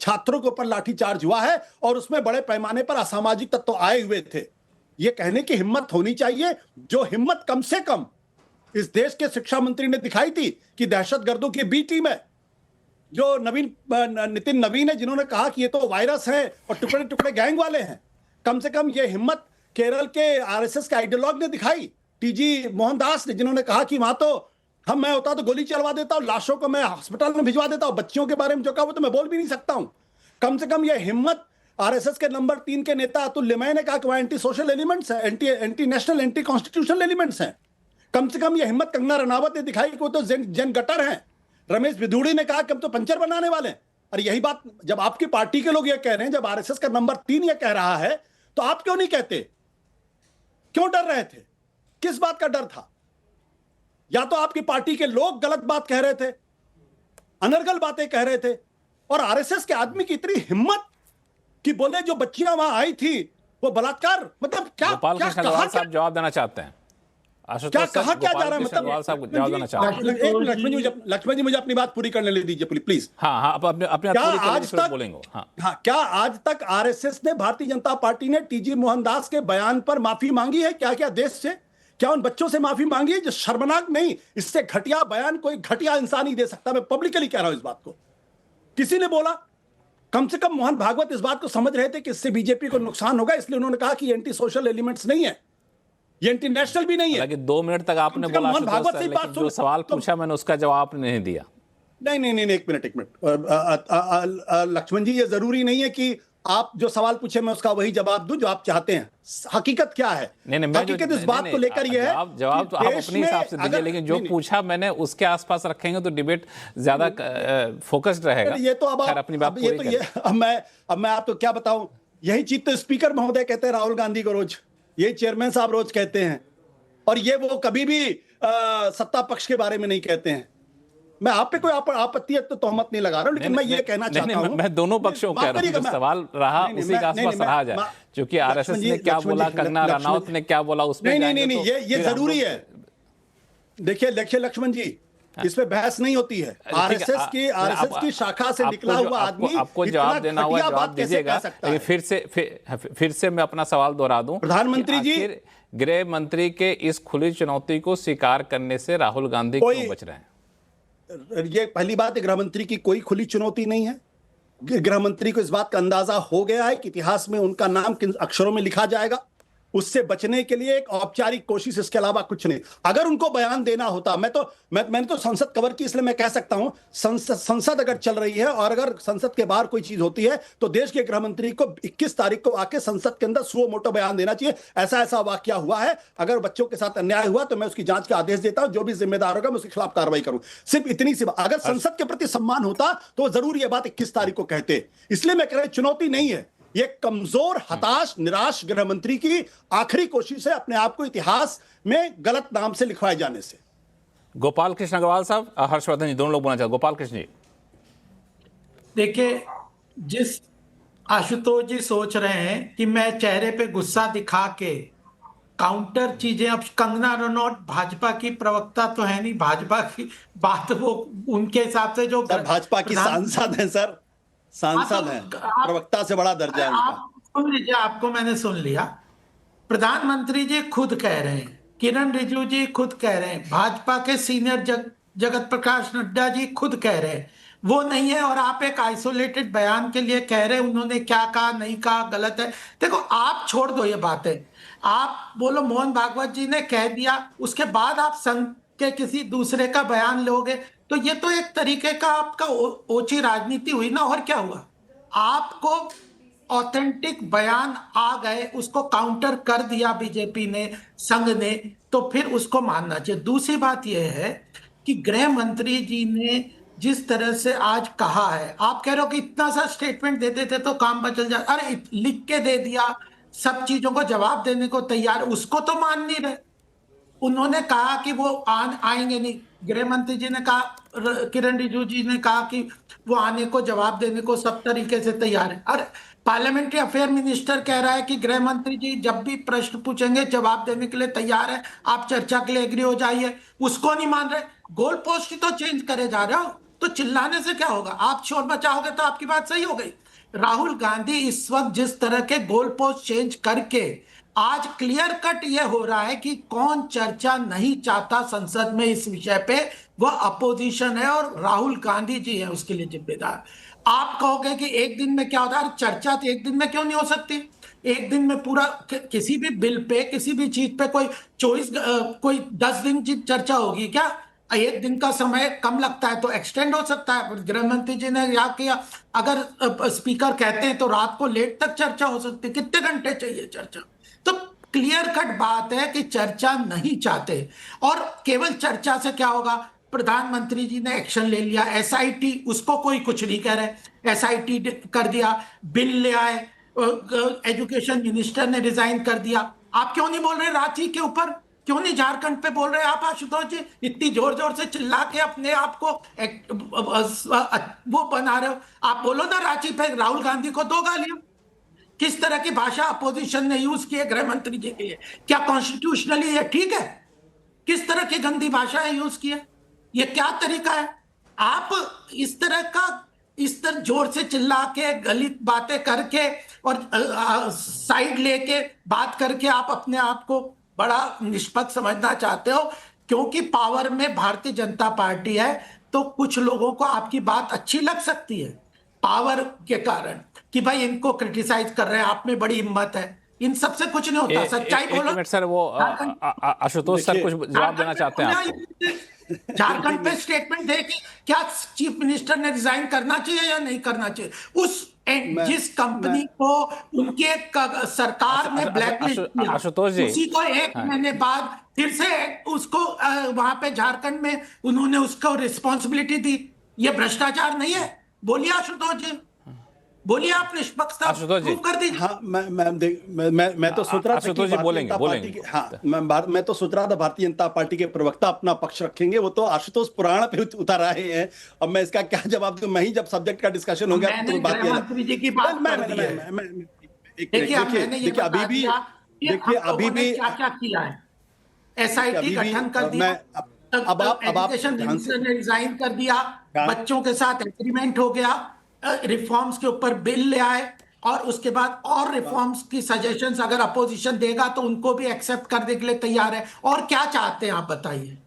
छात्रों के ऊपर लाठीचार्ज हुआ है और उसमें बड़े पैमाने पर असामाजिक तत्व आए हुए थे। यह कहने की हिम्मत होनी चाहिए, जो हिम्मत कम से कम इस देश के शिक्षा मंत्री ने दिखाई थी कि दहशतगर्दों की बी टीम है, जो नितिन नवीन है, जिन्होंने कहा कि ये तो वायरस है और टुकड़े टुकड़े गैंग वाले हैं। कम से कम ये हिम्मत केरल के आरएसएस के आइडियोलॉग ने दिखाई, टीजी मोहनदास ने, जिन्होंने कहा कि वहां तो मैं होता तो गोली चलवा देता हूं, लाशों को मैं अस्पताल में भिजवा देता हूं, बच्चियों के बारे में जो कहा वो तो मैं बोल भी नहीं सकता हूं। कम से कम यह हिम्मत आरएसएस के नंबर 3 के नेता अतुल लिमय ने कहा कि वह एंटी सोशल एलिमेंट्स है, anti national, anti constitutional elements हैं। कम से कम यह हिम्मत कंगना रनावत ने दिखाई कि वो तो जन गटर हैं। रमेश बिधूड़ी ने कहा कि हम तो पंचर बनाने वाले हैं। और यही बात जब आपकी पार्टी के लोग ये कह रहे हैं, जब आरएसएस का नंबर 3 ये कह रहा है, तो आप क्यों नहीं कहते? क्यों डर रहे थे? किस बात का डर था? या तो आपकी पार्टी के लोग गलत बात कह रहे थे, अनर्गल बातें कह रहे थे, और आरएसएस के आदमी की इतनी हिम्मत कि बोले जो बच्चियां वहां आई थी वो बलात्कार, मतलब क्या गोपाल कृष्ण अग्रवाल साहब जवाब देना चाहते हैं। क्या कहा क्या जा रहा है? मतलब साहब जवाब देना चाहते हैं। लक्ष्मण जी मुझे अपनी बात पूरी करने ले दीजिए प्लीज। हाँ, अपने क्या आज तक बोलेंगे? हाँ, क्या आज तक आरएसएस ने, भारतीय जनता पार्टी ने टीजी मोहनदास के बयान पर माफी मांगी है? क्या देश से, क्या उन बच्चों से माफी मांगी है? जो शर्मनाक नहीं, इससे घटिया बयान कोई घटिया इंसान ही दे सकता। मैं पब्लिकली कह रहा हूं इस बात को। किसी ने बोला? कम से कम मोहन भागवत इस बात को समझ रहे थे कि इससे बीजेपी को नुकसान होगा, इसलिए उन्होंने कहा कि एंटी सोशल एलिमेंट्स नहीं है, ये एंटी नेशनल भी नहीं है। हालांकि 2 मिनट तक आपने बोला, लेकिन जो सवाल पूछा मैंने उसका जवाब आपने नहीं दिया। नहीं, एक मिनट। लक्ष्मण जी, ये जरूरी नहीं है कि आप जो सवाल पूछे मैं उसका वही जवाब दूं जो आप चाहते हैं। हकीकत क्या है? हकीकत इस बात को लेकर यह है, जवाब तो आप अपने हिसाब से दीजिए, लेकिन जो पूछा मैंने उसके आसपास रखेंगे तो डिबेट ज्यादा फोकस्ड रहेगा। ये तो अब अपनी बात पूरी करें। अब मैं आपको क्या बताऊं, यही चीज तो स्पीकर महोदय कहते हैं राहुल गांधी को रोज, यही चेयरमैन साहब रोज कहते हैं, और ये वो कभी भी सत्ता पक्ष के बारे में नहीं कहते हैं। मैं आप पे कोई आपत्ति तो तोहमत नहीं लगा रहा हूं, लेकिन मैं ये कहना चाहता हूं, मैं दोनों पक्षों कह रहा हूं, जो सवाल रहा उसी का आसपास रहा जाए, क्योंकि आरएसएस ने क्या बोला, कंगना रनौत ने क्या बोला, उसमें नहीं, ये जरूरी है। देखिए लक्ष्मण जी, इस पे बहस नहीं होती है। आरएसएस की शाखा से निकला हुआ आदमी आपको जवाब देना हुआ जवाब दीजिएगा। फिर से मैं अपना सवाल दोहरा दूं, प्रधानमंत्री जी, गृह मंत्री के इस खुली चुनौती को स्वीकार करने से राहुल गांधी क्यों बच रहे हैं? ये पहली बात है, गृह मंत्री की कोई खुली चुनौती नहीं है। गृह मंत्री को इस बात का अंदाजा हो गया है कि इतिहास में उनका नाम किन अक्षरों में लिखा जाएगा। उससे बचने के लिए एक औपचारिक कोशिश, इसके अलावा कुछ नहीं। अगर उनको बयान देना होता, मैंने तो संसद कवर की, इसलिए मैं कह सकता हूं, संसद अगर चल रही है और अगर संसद के बाहर कोई चीज होती है तो देश के गृह मंत्री को 21 तारीख को आके संसद के अंदर सुओ मोटो बयान देना चाहिए, ऐसा वाकया हुआ है, अगर बच्चों के साथ अन्याय हुआ तो मैं उसकी जांच का आदेश देता हूं, जो भी जिम्मेदार होगा मैं उसके खिलाफ कार्रवाई करूं। सिर्फ इतनी सी बात, अगर संसद के प्रति सम्मान होता तो जरूर यह बात 21 तारीख को कहते। इसलिए मैं कह रहा हूं, चुनौती नहीं है, ये कमजोर, हताश, निराश गृह मंत्री की आखिरी कोशिश है अपने आप को इतिहास में गलत नाम से लिखवाए जाने से। गोपाल कृष्ण अग्रवाल साहब, हर्षवर्धन जी, दोनों लोग बोलना चाहते। गोपाल कृष्ण जी, देखिए, जिस आशुतोष जी सोच रहे हैं कि मैं चेहरे पे गुस्सा दिखा के काउंटर चीजें, अब कंगना रनौत भाजपा की प्रवक्ता तो है नहीं, भाजपा की बात वो उनके हिसाब से जो भाजपा की सांसद है सर, सांसद है, प्रवक्ता से बड़ा दर्जा है उनका। आप सुन लीजिए, आपको मैंने सुन लिया। प्रधानमंत्री जी खुद कह रहे हैं, किरण रिजिजू जी खुद कह रहे हैं, भाजपा के सीनियर जगत प्रकाश नड्डा जी खुद कह रहे हैं वो नहीं है, और आप एक आइसोलेटेड बयान के लिए कह रहे हैं उन्होंने क्या कहा, नहीं कहा, गलत है। देखो, आप छोड़ दो ये बातें, आप बोलो मोहन भागवत जी ने कह दिया, उसके बाद आप संघ के किसी दूसरे का बयान लोगे, तो ये तो एक तरीके का आपका ओछी राजनीति हुई ना, और क्या हुआ? आपको ऑथेंटिक बयान आ गए, उसको काउंटर कर दिया बीजेपी ने, संघ ने, तो फिर उसको मानना चाहिए। दूसरी बात यह है कि गृह मंत्री जी ने जिस तरह से आज कहा है, आप कह रहे हो कि इतना सा स्टेटमेंट दे देते तो काम बचल जाए, अरे लिख के दे दिया, सब चीजों को जवाब देने को तैयार, उसको तो मान नहीं रहे। उन्होंने कहा कि वो आएंगे नहीं, गृह मंत्री जी ने कहा, किरण रिजिजू जी ने कहा कि वो आने को, जवाब देने को सब तरीके से तैयार है। और पार्लियामेंट्री अफेयर मिनिस्टर कह रहा है कि गृह मंत्री जी जब भी प्रश्न पूछेंगे जवाब देने के लिए तैयार है, आप चर्चा के लिए एग्री हो जाइए, उसको नहीं मान रहे। गोल पोस्ट ही तो चेंज करे जा रहे हो, तो चिल्लाने से क्या होगा? आप शोर मचाओगे तो आपकी बात सही हो गई। राहुल गांधी इस वक्त जिस तरह के गोल पोस्ट चेंज करके, आज क्लियर कट ये हो रहा है कि कौन चर्चा नहीं चाहता संसद में इस विषय पे, वह अपोजिशन है और राहुल गांधी जी है उसके लिए जिम्मेदार। आप कहोगे कि एक दिन में क्या होता है? चर्चा तो एक दिन में क्यों नहीं हो सकती? एक दिन में पूरा किसी भी बिल पे, किसी भी चीज पे कोई 10 दिन की चर्चा होगी क्या? एक दिन का समय कम लगता है तो एक्सटेंड हो सकता है। गृह मंत्री जी ने क्या किया, अगर स्पीकर कहते हैं तो रात को लेट तक चर्चा हो सकती है। कितने घंटे चाहिए चर्चा? तो क्लियर कट बात है कि चर्चा नहीं चाहते, और केवल चर्चा से क्या होगा? प्रधानमंत्री जी ने एक्शन ले लिया, एसआईटी, उसको कोई कुछ नहीं कह रहे, एसआईटी कर दिया, बिल ले आए, एजुकेशन मिनिस्टर ने रिजाइन कर दिया। आप क्यों नहीं बोल रहे रांची के ऊपर? क्यों नहीं झारखंड पे बोल रहे आप आशुतोष जी? इतनी जोर जोर से चिल्ला के अपने आप को वो बना रहे हो। आप बोलो ना रांची पे राहुल गांधी को 2 गालियां। किस तरह की भाषा अपोजिशन ने यूज की है गृह मंत्री जी के लिए? क्या कॉन्स्टिट्यूशनली ये ठीक है? किस तरह की गंदी भाषा है यूज की है? ये क्या तरीका है? आप इस तरह जोर से चिल्ला के, गलत बातें करके और साइड लेके बात करके आप अपने आप को बड़ा निष्पक्ष समझना चाहते हो, क्योंकि पावर में भारतीय जनता पार्टी है, तो कुछ लोगों को आपकी बात अच्छी लग सकती है पावर के कारण, कि भाई इनको क्रिटिसाइज कर रहे हैं, आप में बड़ी हिम्मत है। इन सबसे कुछ नहीं होता, सच्चाई बोलो। सर, वो आशुतोष सर कुछ जवाब देना चाहते हैं आपको। झारखंड पे स्टेटमेंट दे कि क्या चीफ मिनिस्टर ने रिजाइन करना चाहिए या नहीं करना चाहिए? जिस कंपनी को उनके सरकार ने ब्लैकलिस्ट किया, आशुतोष जी, उसी को 1 महीने बाद फिर से उसको वहां पे झारखंड में उन्होंने उसको रिस्पॉन्सिबिलिटी दी। ये भ्रष्टाचार नहीं है? बोलिए आशुतोष जी, बोलिए, आप निष्पक्षता प्रूव कर दीजिए। हाँ, मैं तो सोच रहा था कि बोलेंगे। हाँ, मैं तो सोच रहा था भारतीय जनता पार्टी के प्रवक्ता अपना पक्ष रखेंगे, वो तो आशुतोष पुराण पे उतर आए हैं। अब मैं इसका क्या जवाब दूं? मैं ही जब सब्जेक्ट का डिस्कशन हो गया तो बात अभी भी क्या किया है? एसआईटी गठन कर दिया, अब आप ने रिजाइन कर दिया, बच्चों के साथ एग्रीमेंट हो गया, रिफॉर्म्स के ऊपर बिल ले आए, और उसके बाद और रिफॉर्म्स की सजेशंस अगर अपोजिशन देगा तो उनको भी एक्सेप्ट करने के लिए तैयार है। और क्या चाहते हैं आप बताइए?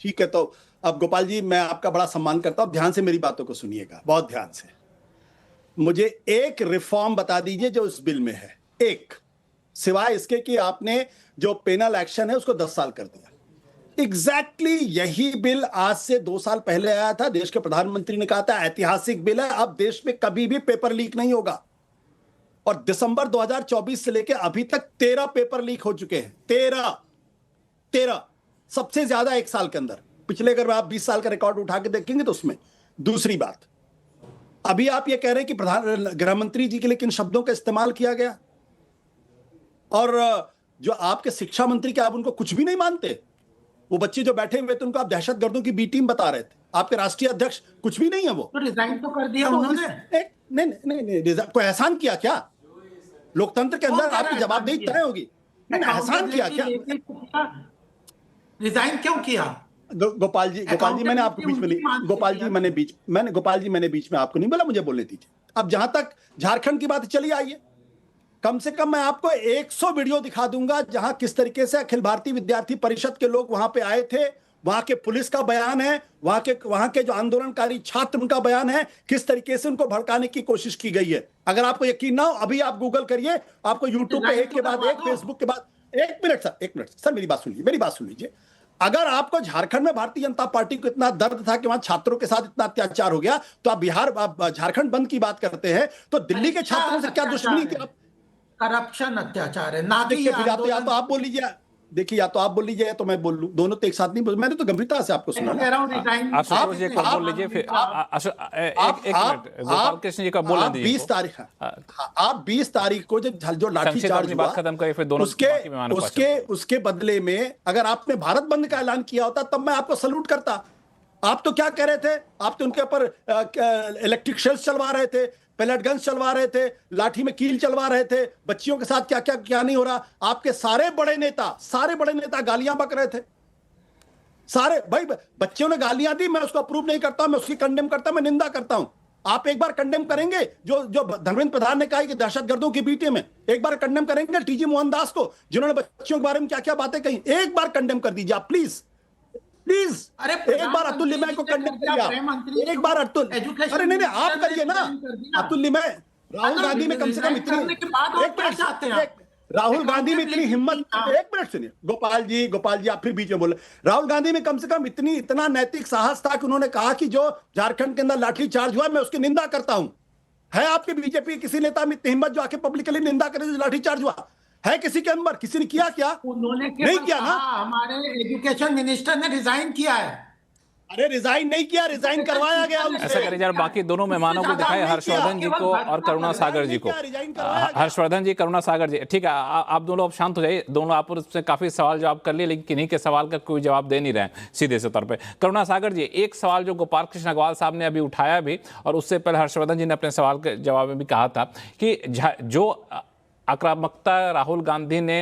ठीक है, तो अब गोपाल जी, मैं आपका बड़ा सम्मान करता हूं, ध्यान से मेरी बातों को सुनिएगा, बहुत ध्यान से। मुझे एक रिफॉर्म बता दीजिए जो इस बिल में है, एक, सिवाय इसके कि आपने जो पेनल एक्शन है उसको 10 साल कर दिया। एग्जैक्टली यही बिल आज से 2 साल पहले आया था। देश के प्रधानमंत्री ने कहा था ऐतिहासिक बिल है, अब देश में कभी भी पेपर लीक नहीं होगा। और दिसंबर 2024 से लेकर अभी तक 13 पेपर लीक हो चुके हैं। 13, सबसे ज्यादा 1 साल के अंदर। पिछले अगर आप 20 साल का रिकॉर्ड उठा के देखेंगे तो उसमें। दूसरी बात, अभी आप ये कह रहे हैं कि गृह मंत्री जी के लिए किन शब्दों का इस्तेमाल किया गया, और जो आपके शिक्षा मंत्री, क्या आप उनको कुछ भी नहीं मानते? वो बच्चे जो बैठे हुए थे उनको आप दहशतगर्दों की बी टीम बता रहे थे। आपके राष्ट्रीय अध्यक्ष कुछ भी नहीं है, वो तो रिजाइन तो कर दिया उन्होंने। नहीं, कोई एहसान किया क्या? लोकतंत्र के अंदर आपकी जवाबदेही तय होगी। एहसान किया क्या? रिजाइन क्यों किया? गोपाल जी, मैंने आपको बीच में नहीं, गोपाल जी मैंने बीच में आपको नहीं बोला, मुझे बोलने दीजिए। अब जहां तक झारखंड की बात, चलिए आइए, कम से कम मैं आपको 100 वीडियो दिखा दूंगा जहां किस तरीके से अखिल भारतीय विद्यार्थी परिषद के लोग वहां पे आए थे, वहां के पुलिस का बयान है, वहां के जो आंदोलनकारी छात्र, उनका बयान है, किस तरीके से उनको भड़काने की कोशिश की गई है। अगर आपको यकीन ना हो, अभी आप गूगल करिए, आपको यूट्यूब पे एक के बाद एक, फेसबुक के बाद एक मिनट सर, मेरी बात सुन लीजिए। अगर आपको झारखंड में भारतीय जनता पार्टी को इतना दर्द था कि वहां छात्रों के साथ इतना अत्याचार हो गया, तो आप झारखंड बंद की बात करते हैं, तो दिल्ली के छात्रों से क्या दुश्मनी थी? करप्शन अत्याचार है ना कि देखिए, फिर या तो आप बोल लीजिए, देखिए या तो आप बोल लीजिए या तो मैं बोल लूं, दोनों तो एक साथ नहीं बोल। मैंने तो गंभीरता से आपको सुना। कह रहा हूं रिजाइन। आप संतोष जी को बोल लीजिए, फिर एक मिनट गोपाल कृष्ण जी का बोलने दीजिए। 20 तारीख, आप 20 तारीख को जब जो लाठीचार्ज हुआ, बात खत्म करिए, फिर दोनों उसके बदले में अगर आपने भारत बंद का ऐलान किया होता तब मैं आपको सल्यूट करता। आप तो क्या कह रहे थे? आप तो उनके ऊपर इलेक्ट्रिक शेल्स चलवा रहे थे, पेलेट गन्स चलवा रहे थे, लाठी में कील चलवा रहे थे, बच्चियों के साथ क्या क्या क्या नहीं हो रहा। आपके सारे बड़े नेता गालियां बक रहे थे। सारे भाई बच्चियों ने गालियां दी, मैं उसको अप्रूव नहीं करता, मैं उसकी कंडेम करता, मैं निंदा करता हूं। आप एक बार कंडेम करेंगे जो धर्मेंद्र प्रधान ने कहा कि दहशतगर्दों की बीटे में, एक बार कंडेम करेंगे टीजी मोहनदास को जिन्होंने बच्चियों के बारे में क्या क्या बातें कही, एक बार कंडेम कर दीजिए आप प्लीज। अरे एक बार अतुल लिमय को कंडेम करिए, एक बार अतुल, अरे नहीं आप करिए ना अतुल लिमय। राहुल गांधी में कम से कम इतनी, राहुल गांधी में इतनी हिम्मत, एक मिनट सुनिए गोपाल जी आप फिर बीच में बोले। राहुल गांधी में कम से कम इतना नैतिक साहस था कि उन्होंने कहा कि जो झारखंड के अंदर लाठी चार्ज हुआ मैं उसकी निंदा करता हूं। है आपके बीजेपी किसी नेता में इतनी हिम्मत जो आके पब्लिकली निंदा करे जो लाठी चार्ज हुआ? है किसी के अंदर? किसी ने किया क्या? उन्होंने नहीं किया ना। हमारे एजुकेशन मिनिस्टर ने रिजाइन किया है। अरे रिजाइन नहीं किया, रिजाइन करवाया गया उनसे। ऐसा करिए यार, बाकी दोनों मेहमानों को दिखाए, हर्षवर्धन जी को और करुणा सागर जी को। हर्षवर्धन जी, करुणा सागर जी, ठीक है आप दोनों अब शांत हो जाइए। दोनों आप उससे काफी सवाल जवाब कर लिए, लेकिन किन्हीं के सवाल का कोई जवाब दे नहीं रहे हैं सीधे से तौर पे। करुणा सागर जी, एक सवाल जो गोपाल कृष्ण अग्रवाल साहब ने अभी उठाया भी, और उससे पहले हर्षवर्धन जी ने अपने सवाल के जवाब में भी कहा था कि जो आक्रामकता राहुल गांधी ने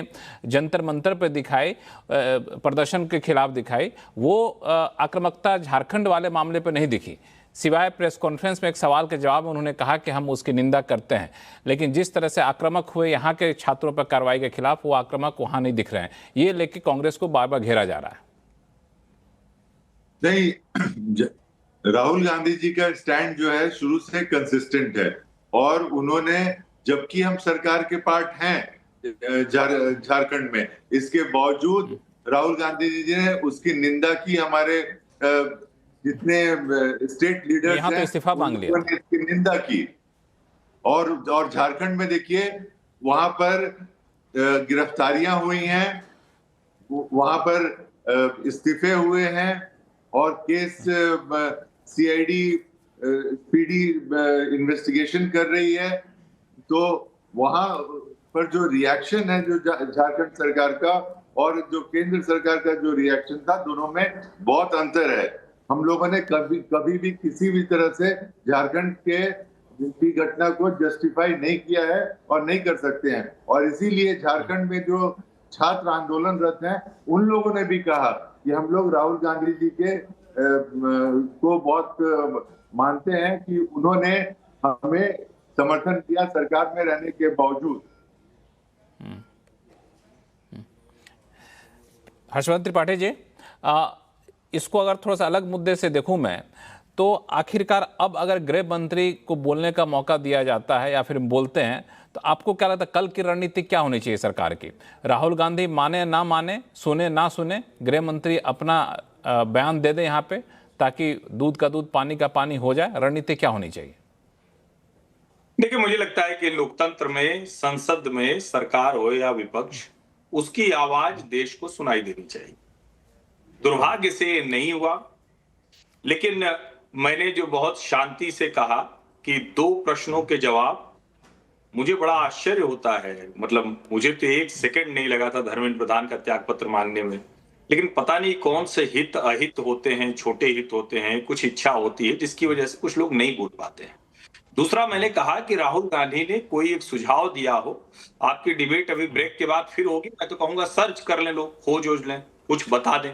जंतर मंतर पर दिखाई, प्रदर्शन के खिलाफ दिखाई, वो आक्रामकता झारखंड वाले मामले पर नहीं दिखी। सिवाय प्रेस कॉन्फ्रेंस में एक सवाल के जवाब में उन्होंने कहा कि हम उसकी निंदा करते हैं, लेकिन जिस तरह से आक्रामक हुए यहाँ के छात्रों पर कार्रवाई के खिलाफ, वो आक्रामक वहां नहीं दिख रहे हैं। ये लेके कांग्रेस को बार बार घेरा जा रहा है। नहीं, राहुल गांधी जी का स्टैंड जो है शुरू से कंसिस्टेंट है, और उन्होंने, जबकि हम सरकार के पार्ट हैं झारखंड में, इसके बावजूद राहुल गांधी जी ने उसकी निंदा की। हमारे जितने स्टेट लीडर्स हैं, तो इस्तीफा मांग लिया, उन्होंने इसकी निंदा की। और झारखंड में देखिए, वहां पर गिरफ्तारियां हुई हैं, वहां पर इस्तीफे हुए हैं, और केस सीआईडी पीडी इन्वेस्टिगेशन कर रही है। तो वहां पर जो रिएक्शन है जो झारखंड सरकार का और जो केंद्र सरकार का जो रिएक्शन था, दोनों में बहुत अंतर है। हम लोगों ने कभी भी किसी भी तरह से झारखंड की घटना को जस्टिफाई नहीं किया है और नहीं कर सकते हैं। और इसीलिए झारखंड में जो छात्र आंदोलनरत हैं, उन लोगों ने भी कहा कि हम लोग राहुल गांधी जी के को बहुत मानते हैं कि उन्होंने हमें समर्थन किया सरकार में रहने के बावजूद। हर्षवर्धन त्रिपाठी जी, इसको अगर थोड़ा सा अलग मुद्दे से देखूं मैं, तो आखिरकार अब अगर गृह मंत्री को बोलने का मौका दिया जाता है या फिर बोलते हैं, तो आपको क्या लगता है कल की रणनीति क्या होनी चाहिए सरकार की? राहुल गांधी माने ना माने, सुने ना सुने, गृह मंत्री अपना बयान दे दे यहाँ पे, ताकि दूध का दूध पानी का पानी हो जाए। रणनीति क्या होनी चाहिए? देखिए, मुझे लगता है कि लोकतंत्र में, संसद में, सरकार हो या विपक्ष, उसकी आवाज देश को सुनाई देनी चाहिए। दुर्भाग्य से नहीं हुआ, लेकिन मैंने जो बहुत शांति से कहा कि 2 प्रश्नों के जवाब, मुझे बड़ा आश्चर्य होता है। मतलब मुझे तो 1 सेकंड नहीं लगा था धर्मेंद्र प्रधान का त्यागपत्र मांगने में, लेकिन पता नहीं कौन से हित अहित होते हैं, छोटे हित होते हैं, कुछ इच्छा होती है जिसकी वजह से कुछ लोग नहीं बोल पाते हैं। दूसरा, मैंने कहा कि राहुल गांधी ने कोई एक सुझाव दिया हो। आपकी डिबेट अभी ब्रेक के बाद फिर होगी, मैं तो कहूंगा सर्च कर लें, लोग खोज लें, कुछ बता दें।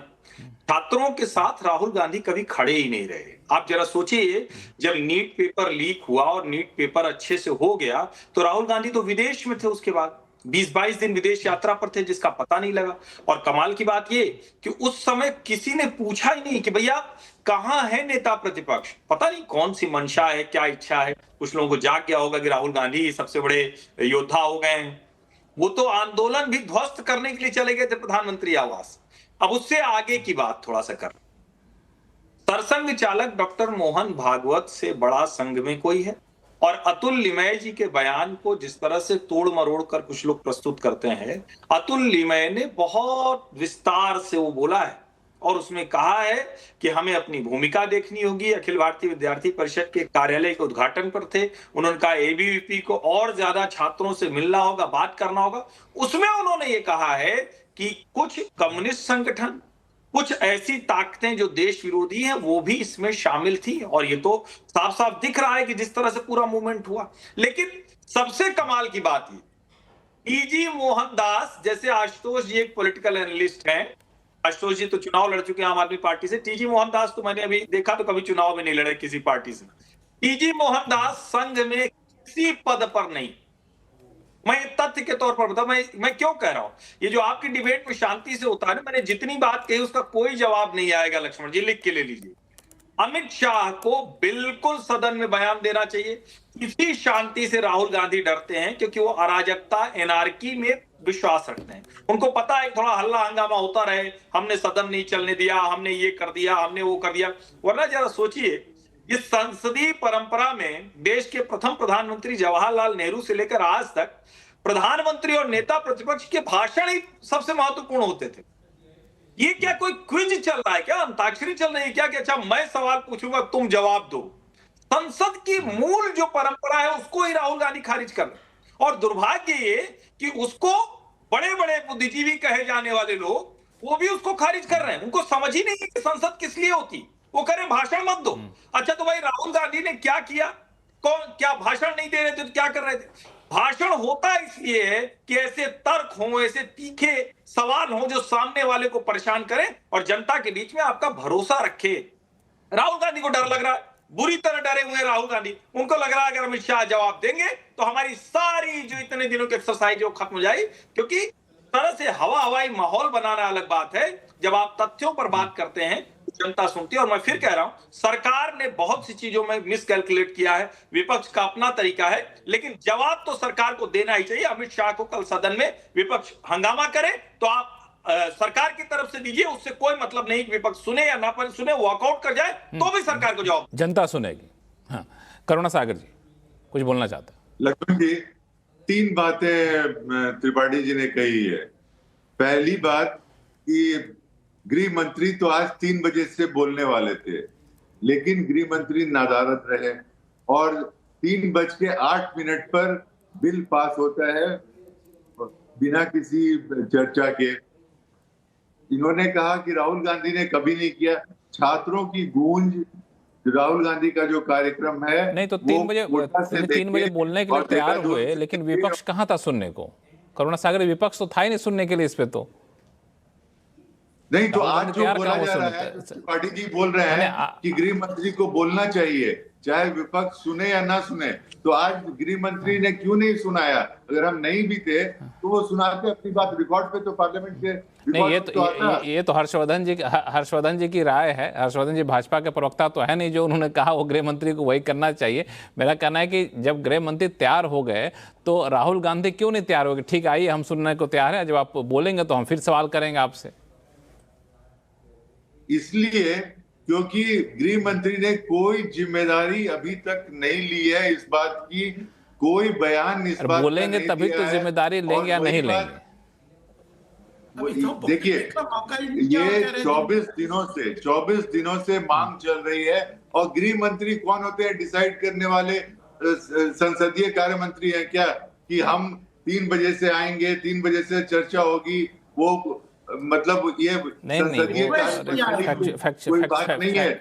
छात्रों के साथ राहुल गांधी कभी खड़े ही नहीं रहे। आप जरा सोचिए, जब नीट पेपर लीक हुआ और नीट पेपर अच्छे से हो गया, तो राहुल गांधी तो विदेश में थे, उसके बाद 20-22 दिन विदेश यात्रा पर थे, जिसका पता नहीं लगा। और कमाल की बात ये कि उस समय किसी ने पूछा ही नहीं कि भैया कहां है नेता प्रतिपक्ष। पता नहीं कौन सी मंशा है, क्या इच्छा है, कुछ लोगों को जाग गया होगा कि राहुल गांधी सबसे बड़े योद्धा हो गए हैं। वो तो आंदोलन भी ध्वस्त करने के लिए चले गए थे प्रधानमंत्री आवास। अब उससे आगे की बात थोड़ा सा कर, सरसंघ चालक डॉक्टर मोहन भागवत से बड़ा संघ में कोई है? और अतुल लिमय जी के बयान को जिस तरह से तोड़ मरोड़ कर कुछ लोग प्रस्तुत करते हैं, अतुल लिमय ने बहुत विस्तार से वो बोला है और उसमें कहा है कि हमें अपनी भूमिका देखनी होगी। अखिल भारतीय विद्यार्थी परिषद के कार्यालय के उद्घाटन पर थे, उन्होंने कहा एबीवीपी को और ज्यादा छात्रों से मिलना होगा, बात करना होगा। उसमें उन्होंने ये कहा है कि कुछ कम्युनिस्ट संगठन, कुछ ऐसी ताकतें जो देश विरोधी हैं, वो भी इसमें शामिल थी। और ये तो साफ साफ दिख रहा है कि जिस तरह से पूरा मूवमेंट हुआ। लेकिन सबसे कमाल की बात ये, टीजी मोहनदास जैसे, आशुतोष जी एक पॉलिटिकल एनालिस्ट हैं, आशुतोष जी तो चुनाव लड़ चुके हैं आम आदमी पार्टी से, टीजी मोहनदास तो मैंने अभी देखा तो कभी चुनाव में नहीं लड़े किसी पार्टी से। टीजी मोहनदास संघ में किसी पद पर नहीं। मैं तथ्य के तौर पर बता, मैं क्यों कह रहा हूं, ये जो आपकी डिबेट में शांति से होता है ना, मैंने जितनी बात कही उसका कोई जवाब नहीं आएगा लक्ष्मण जी, लिख के ले लीजिए। अमित शाह को बिल्कुल सदन में बयान देना चाहिए। इसी शांति से राहुल गांधी डरते हैं क्योंकि वो अराजकता, एनार्की में विश्वास रखते हैं। उनको पता है थोड़ा हल्ला हंगामा होता रहे, हमने सदन नहीं चलने दिया, हमने ये कर दिया, हमने वो कर दिया। वरना जरा सोचिए, इस संसदीय परंपरा में देश के प्रथम प्रधानमंत्री जवाहरलाल नेहरू से लेकर आज तक प्रधानमंत्री और नेता प्रतिपक्ष के भाषण ही सबसे महत्वपूर्ण होते थे। ये क्या कोई क्विज चल रहा है क्या, अंताक्षरी चल रही है क्या कि अच्छा मैं सवाल पूछूंगा तुम जवाब दो? संसद की मूल जो परंपरा है उसको ही राहुल गांधी खारिज कर रहे। और दुर्भाग्य ये कि उसको बड़े बड़े बुद्धिजीवी कहे जाने वाले लोग वो भी उसको खारिज कर रहे हैं। उनको समझ ही नहीं है कि संसद किस लिए होती। वो कह रहे भाषण मत दो। अच्छा तो भाई राहुल गांधी ने क्या किया? कौन क्या भाषण नहीं दे रहे थे तो क्या कर रहे थे? भाषण होता इसलिए है कि ऐसे तर्क हो, ऐसे तीखे सवाल हो जो सामने वाले को परेशान करें और जनता के बीच में आपका भरोसा रखे। राहुल गांधी को डर लग रहा है, बुरी तरह डरे हुए राहुल गांधी। उनको लग रहा है अगर अमित शाह जवाब देंगे तो हमारी सारी जो इतने दिनों की एक्सरसाइज वो खत्म हो जाएगी। क्योंकि तरह से हवाई माहौल बनाना अलग बात है, जब आप तथ्यों पर बात करते हैं जनता सुनती है। और मैं फिर कह रहा हूं, सरकार ने बहुत सी चीजों में मिसकैलकुलेट किया है, विपक्ष का अपना तरीका है, लेकिन जवाब तो सरकार को देना ही चाहिए। अमित शाह को कल सदन में विपक्ष हंगामा करे तो आप सरकार की तरफ से दीजिए, उससे कोई मतलब नहीं कि विपक्ष सुने या ना सुने, वॉकआउट कर जाए तो भी सरकार को जवाब जनता सुनेगी। हाँ, करुणा सागर जी कुछ बोलना चाहते हैं। लक्ष्मण जी, 3 बातें त्रिपाठी जी ने कही है। पहली बात कि गृह मंत्री तो आज 3 बजे से बोलने वाले थे, लेकिन गृह मंत्री नादारत रहे और 3:08 पर बिल पास होता है बिना किसी चर्चा के। इन्होंने कहा कि राहुल गांधी ने कभी नहीं किया। छात्रों की गूंज, राहुल गांधी का जो कार्यक्रम है, नहीं तो 3 बजे बोलने के लिए तैयार हुए, लेकिन विपक्ष कहाँ था सुनने को? करुणा सागर, विपक्ष तो था ही नहीं सुनने के लिए इस पे। तो नहीं तो आज जो बोला जा रहा है, त्रिपाठी जी बोल रहे हैं कि गृह मंत्री को बोलना चाहिए चाहे विपक्ष सुने या ना सुने। तो आज गृह मंत्री ने क्यों नहीं सुनाया? अगर हम नहीं भी थे तो वो सुनाते अपनी बात रिकॉर्ड पे, तो पार्लियामेंट के नहीं। ये तो हर्षवर्धन जी की राय है। हर्षवर्धन जी भाजपा के प्रवक्ता तो है नहीं, जो उन्होंने कहा वो गृह मंत्री को वही करना चाहिए। मेरा कहना है कि जब गृह मंत्री तैयार हो गए तो राहुल गांधी क्यों नहीं तैयार हो गए? ठीक, आइए हम सुनने को तैयार है, जब आप बोलेंगे तो हम फिर सवाल करेंगे आपसे। इसलिए क्योंकि गृह मंत्री ने कोई जिम्मेदारी अभी तक नहीं ली है इस बात की, कोई बयान इस बात का बोलेंगे नहीं तभी तो जिम्मेदारी लेंगे या नहीं लेंगे। देखिए, ये 24 दिनों से मांग चल रही है और गृह मंत्री कौन होते हैं डिसाइड करने वाले? संसदीय कार्य मंत्री है क्या कि हम 3 बजे से आएंगे, 3 बजे से चर्चा होगी? वो मतलब ये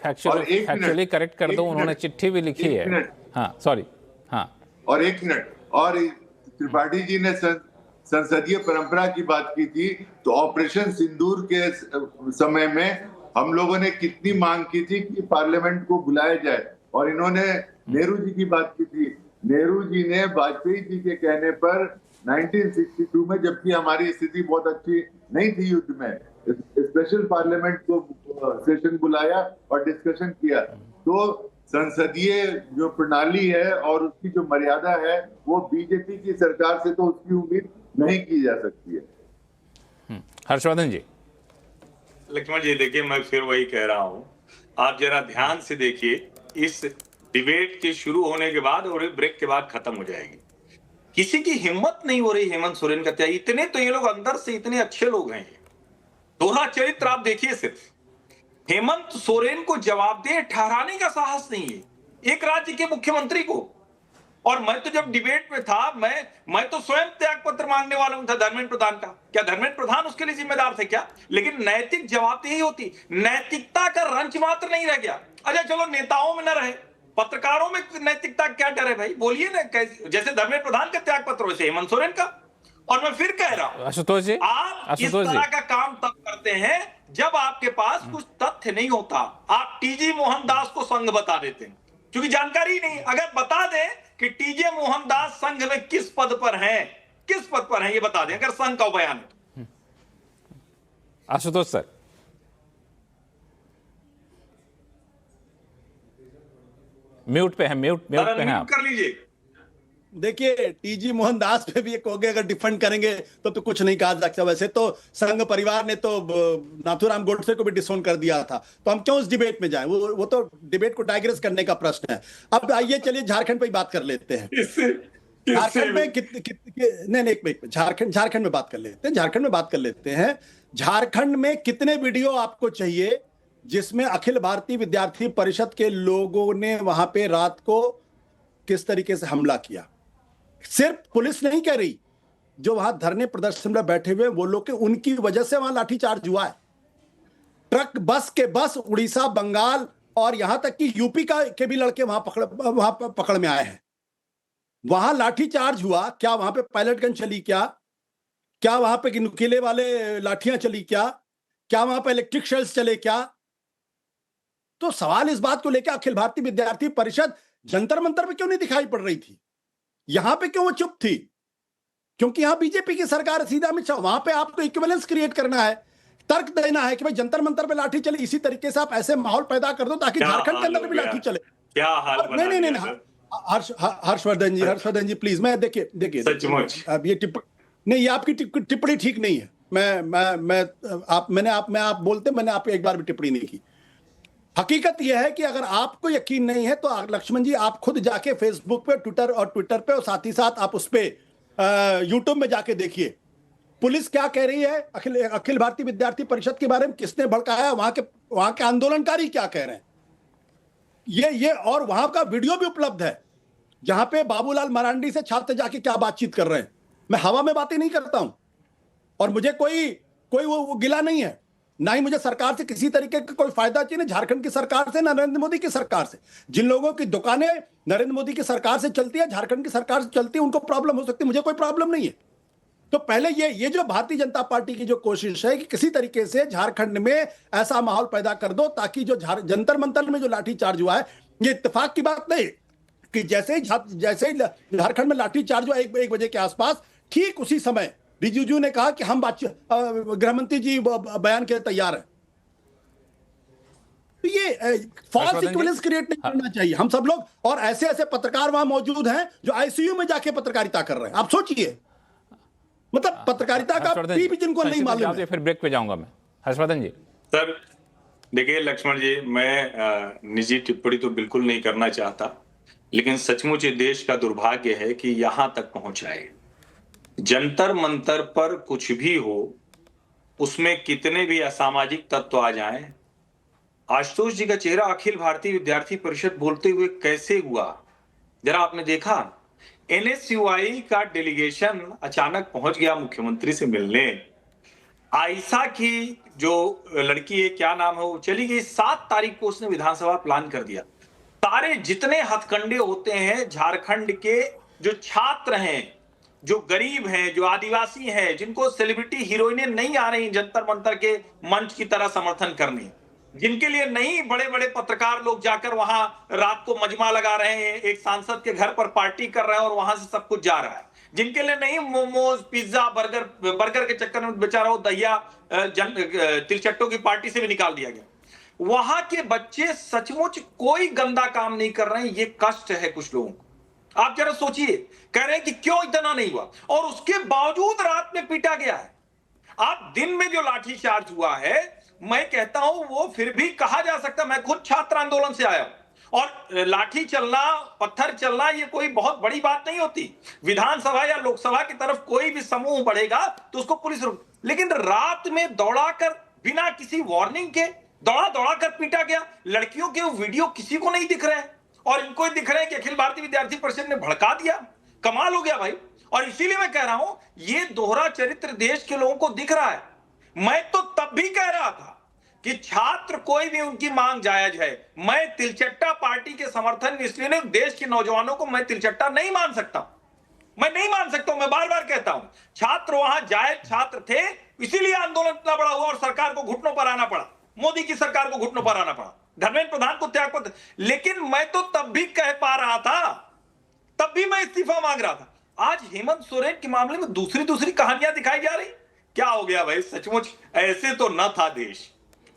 फैक्चुअली करेक्ट कर दो, उन्होंने चिट्ठी भी लिखी है। हाँ सॉरी, हाँ। और 1 मिनट, और त्रिपाठी जी ने संसदीय परंपरा की बात की थी, तो ऑपरेशन सिंदूर के समय में हम लोगों ने कितनी मांग की थी कि पार्लियामेंट को बुलाया जाए, और इन्होंने नेहरू जी की बात की थी। नेहरू जी ने वाजपेयी जी के कहने पर 1962 में, जबकि हमारी स्थिति बहुत अच्छी नहीं थी युद्ध में, स्पेशल पार्लियामेंट को सेशन बुलाया और डिस्कशन किया। तो संसदीय जो प्रणाली है और उसकी जो मर्यादा है, वो बीजेपी की सरकार से तो उसकी उम्मीद नहीं की जा सकती है। हर्षवर्धन जी। लक्ष्मण जी देखिए, मैं फिर वही कह रहा हूं, आप जरा ध्यान से देखिए, इस डिबेट के शुरू होने के बाद और ब्रेक के बाद खत्म हो जाएगी। किसी की हिम्मत नहीं हो रही हेमंत सोरेन का त्याग, इतने तो ये लोग अंदर से इतने अच्छे लोग हैं। दोहरा चरित्र आप देखिए, सिर्फ हेमंत सोरेन को जवाबदेह ठहराने का साहस नहीं है एक राज्य के मुख्यमंत्री को। और मैं तो जब डिबेट में था, मैं तो स्वयं त्याग पत्र मांगने वाला था धर्मेंद्र प्रधान का। क्या धर्मेंद्र प्रधान उसके लिए जिम्मेदार थे क्या? लेकिन नैतिक जवाबदेही होती, नैतिकता का रंच मात्र नहीं रह गया। अच्छा चलो, नेताओं में न रहे, पत्रकारों में नैतिकता क्या डर है भाई? बोलिए ना, जैसे धर्मेंद्र प्रधान का त्याग पत्र वैसे हेमंत सोरेन का। और मैं फिर कह रहा हूं, आशुतोष जी, आप इस तरह का काम तब करते हैं जब आपके पास कुछ तथ्य नहीं होता। आप टीजी मोहनदास को संघ बता देते हैं क्योंकि जानकारी नहीं। अगर बता दें कि टीजे मोहनदास संघ में किस पद पर हैं, किस पद पर हैं ये बता दें, अगर संघ का बयान है। आशुतोष सर, म्यूट पे है, म्यूट पे हैं आप। कर लीजिए। देखिए, टीजी मोहनदास पे भी एक हो गया, अगर डिफेंड करेंगे तो कुछ नहीं कहा जा सकता। वैसे तो संघ परिवार ने तो नाथूराम गोडसे को भी डिसोन कर दिया था, तो हम क्यों उस डिबेट में जाएं? वो तो डिबेट को डाइग्रेस करने का प्रश्न है। अब आइए चलिए झारखंड पे ही बात कर लेते हैं। झारखंड में नहीं, झारखंड में बात कर लेते हैं। झारखंड में कितने वीडियो आपको चाहिए जिसमें अखिल भारतीय विद्यार्थी परिषद के लोगों ने वहां पे रात को किस तरीके से हमला किया? सिर्फ पुलिस नहीं कह रही, जो वहां धरने प्रदर्शन में बैठे हुए वो लोग के, उनकी वजह से वहां लाठीचार्ज हुआ है। ट्रक बस उड़ीसा, बंगाल और यहां तक कि यूपी के भी लड़के वहां पकड़ में आए हैं। वहां लाठीचार्ज हुआ, क्या वहां पे पायलट गन चली? क्या वहां पे नुकीले वाले लाठियां चली? क्या वहां पे इलेक्ट्रिक शेल्स चले? क्या? तो सवाल इस बात को लेकर अखिल भारतीय विद्यार्थी परिषद जंतर मंतर पे क्यों नहीं दिखाई पड़ रही थी? यहां पे क्यों वो चुप थी? क्योंकि यहां बीजेपी की सरकार सीधा अमित शाह, वहां पे आपको इक्विवेलेंस क्रिएट करना है, तर्क देना है कि भाई जंतर मंतर पे लाठी चली, इसी तरीके से आप ऐसे माहौल पैदा कर दो ताकि झारखंड के अंदर भी लाठी चले। क्या हाल? नहीं, हर्षवर्धन जी प्लीज, मैं देखिए सचमुच अब ये नहीं, ये आपकी टिप्पणी ठीक नहीं है। मैं आप बोलते, मैंने आप एक बार भी टिप्पणी नहीं की। हकीकत यह है कि अगर आपको यकीन नहीं है तो लक्ष्मण जी आप खुद जाके फेसबुक पे, ट्विटर पे और साथ ही साथ आप उस पे यूट्यूब में जाके देखिए पुलिस क्या कह रही है अखिल भारतीय विद्यार्थी परिषद के बारे में, किसने भड़काया, वहां के आंदोलनकारी क्या कह रहे हैं। ये और वहां का वीडियो भी उपलब्ध है जहां पे बाबूलाल मरांडी से छात्र जाके क्या बातचीत कर रहे हैं। मैं हवा में बातें नहीं करता हूं और मुझे कोई वो गिला नहीं है, ना ही मुझे सरकार से किसी तरीके का कोई फायदा चाहिए, ना झारखंड की सरकार से, ना नरेंद्र मोदी की सरकार से। जिन लोगों की दुकानें नरेंद्र मोदी की सरकार से चलती है, झारखंड की सरकार से चलती है, उनको प्रॉब्लम हो सकती है, मुझे कोई प्रॉब्लम नहीं है। तो पहले ये जो भारतीय जनता पार्टी की जो कोशिश है कि किसी तरीके से झारखंड में ऐसा माहौल पैदा कर दो ताकि जो जंतर मंतर में जो लाठीचार्ज हुआ है, ये इत्तेफाक की बात नहीं कि जैसे ही झारखंड में लाठीचार्ज हुआ 1 बजे के आसपास, ठीक उसी समय रिजिजू ने कहा कि हम गृहमंत्री जी बयान के तैयार हैं। तो ये फॉल्स इक्विवेलेंस क्रिएट नहीं करना चाहिए हम सब लोग। और ऐसे पत्रकार वहां मौजूद हैं जो आईसीयू में जाके पत्रकारिता कर रहे हैं। आप सोचिए, मतलब पत्रकारिता का भी जिनको नहीं मालूम है। फिर ब्रेक पे जाऊंगा मैं। हर्षवर्धन जी। सर देखिए लक्ष्मण जी, मैं निजी टिप्पणी तो बिल्कुल नहीं करना चाहता, लेकिन सचमुच ये देश का दुर्भाग्य है कि यहां तक पहुंचा है। जंतर मंतर पर कुछ भी हो, उसमें कितने भी असामाजिक तत्व आ जाएं, आशुतोष जी का चेहरा अखिल भारतीय विद्यार्थी परिषद बोलते हुए कैसे हुआ, जरा आपने देखा? एनएसयूआई का डेलीगेशन अचानक पहुंच गया मुख्यमंत्री से मिलने। आयशा की जो लड़की है, क्या नाम है, वो चली गई। 7 तारीख को उसने विधानसभा प्लान कर दिया। सारे जितने हथकंडे होते हैं झारखंड के, जो छात्र हैं, जो गरीब हैं, जो आदिवासी हैं, जिनको सेलिब्रिटी हीरोइनें नहीं आ रही जंतर मंतर के मंच की तरह समर्थन करने, जिनके लिए नहीं बड़े बड़े पत्रकार लोग जाकर वहां रात को मजमा लगा रहे हैं, एक सांसद के घर पर पार्टी कर रहे हैं और वहां से सब कुछ जा रहा है, जिनके लिए नहीं मोमोज, पिज्जा, बर्गर के चक्कर में बेचारा वो दहिया तिलचट्टों की पार्टी से भी निकाल दिया गया। वहां के बच्चे सचमुच कोई गंदा काम नहीं कर रहे हैं। ये कष्ट है कुछ लोगों को। आप जरा सोचिए, कह रहे हैं कि क्यों इतना नहीं हुआ, और उसके बावजूद रात में पीटा गया है। आप दिन में जो लाठीचार्ज हुआ है मैं कहता हूं वो फिर भी कहा जा सकता, मैं खुद छात्र आंदोलन से आया हूं, और लाठी चलना, पत्थर चलना ये कोई बहुत बड़ी बात नहीं होती। विधानसभा या लोकसभा की तरफ कोई भी समूह बढ़ेगा तो उसको पुलिस रोक, लेकिन रात में दौड़ाकर बिना किसी वार्निंग के दौड़ा दौड़ा कर पीटा गया। लड़कियों के वीडियो किसी को नहीं दिख रहे हैं और इनको ही दिख रहे हैं कि अखिल भारतीय विद्यार्थी परिषद ने भड़का दिया। कमाल हो गया भाई। और इसीलिए मैं कह रहा हूं ये दोहरा चरित्र देश के लोगों को दिख रहा है। मैं तो तब भी कह रहा था कि छात्र कोई भी उनकी मांग जायज है। मैं तिलचट्टा पार्टी के समर्थन इसलिए नहीं, देश के नौजवानों को मैं तिलचट्टा नहीं मान सकता, मैं नहीं मान सकता हूं। मैं बार बार कहता हूं छात्र वहां जायज छात्र थे, इसीलिए आंदोलन इतना बड़ा हुआ और सरकार को घुटनों पर आना पड़ा, मोदी की सरकार को घुटनों पर आना पड़ा, धर्मेंद्र प्रधान को त्यागपत्र। लेकिन मैं तो तब भी कह पा रहा था, तब भी मैं इस्तीफा मांग रहा था। आज हेमंत सोरेन के मामले में दूसरी दूसरी कहानियां दिखाई जा रही। क्या हो गया भाई? सचमुच ऐसे तो न था देश,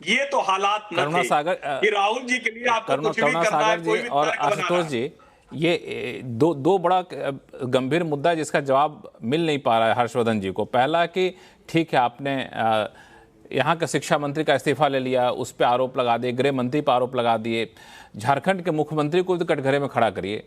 ये तो हालात न करुणा थे सागर कि राहुल जी के लिए आपको कुछ भी करुणा करना है, सागर कोई जी भी और तर्क बनाना आशुतोष है। जी, ये दो बड़ा गंभीर मुद्दा जिसका जवाब मिल नहीं पा रहा है हर्षवर्धन जी को। पहला कि ठीक है, आपने यहाँ का शिक्षा मंत्री का इस्तीफा ले लिया, उस पर आरोप लगा दिए, गृह मंत्री पर आरोप लगा दिए, झारखंड के मुख्यमंत्री को भी कटघरे में खड़ा करिए,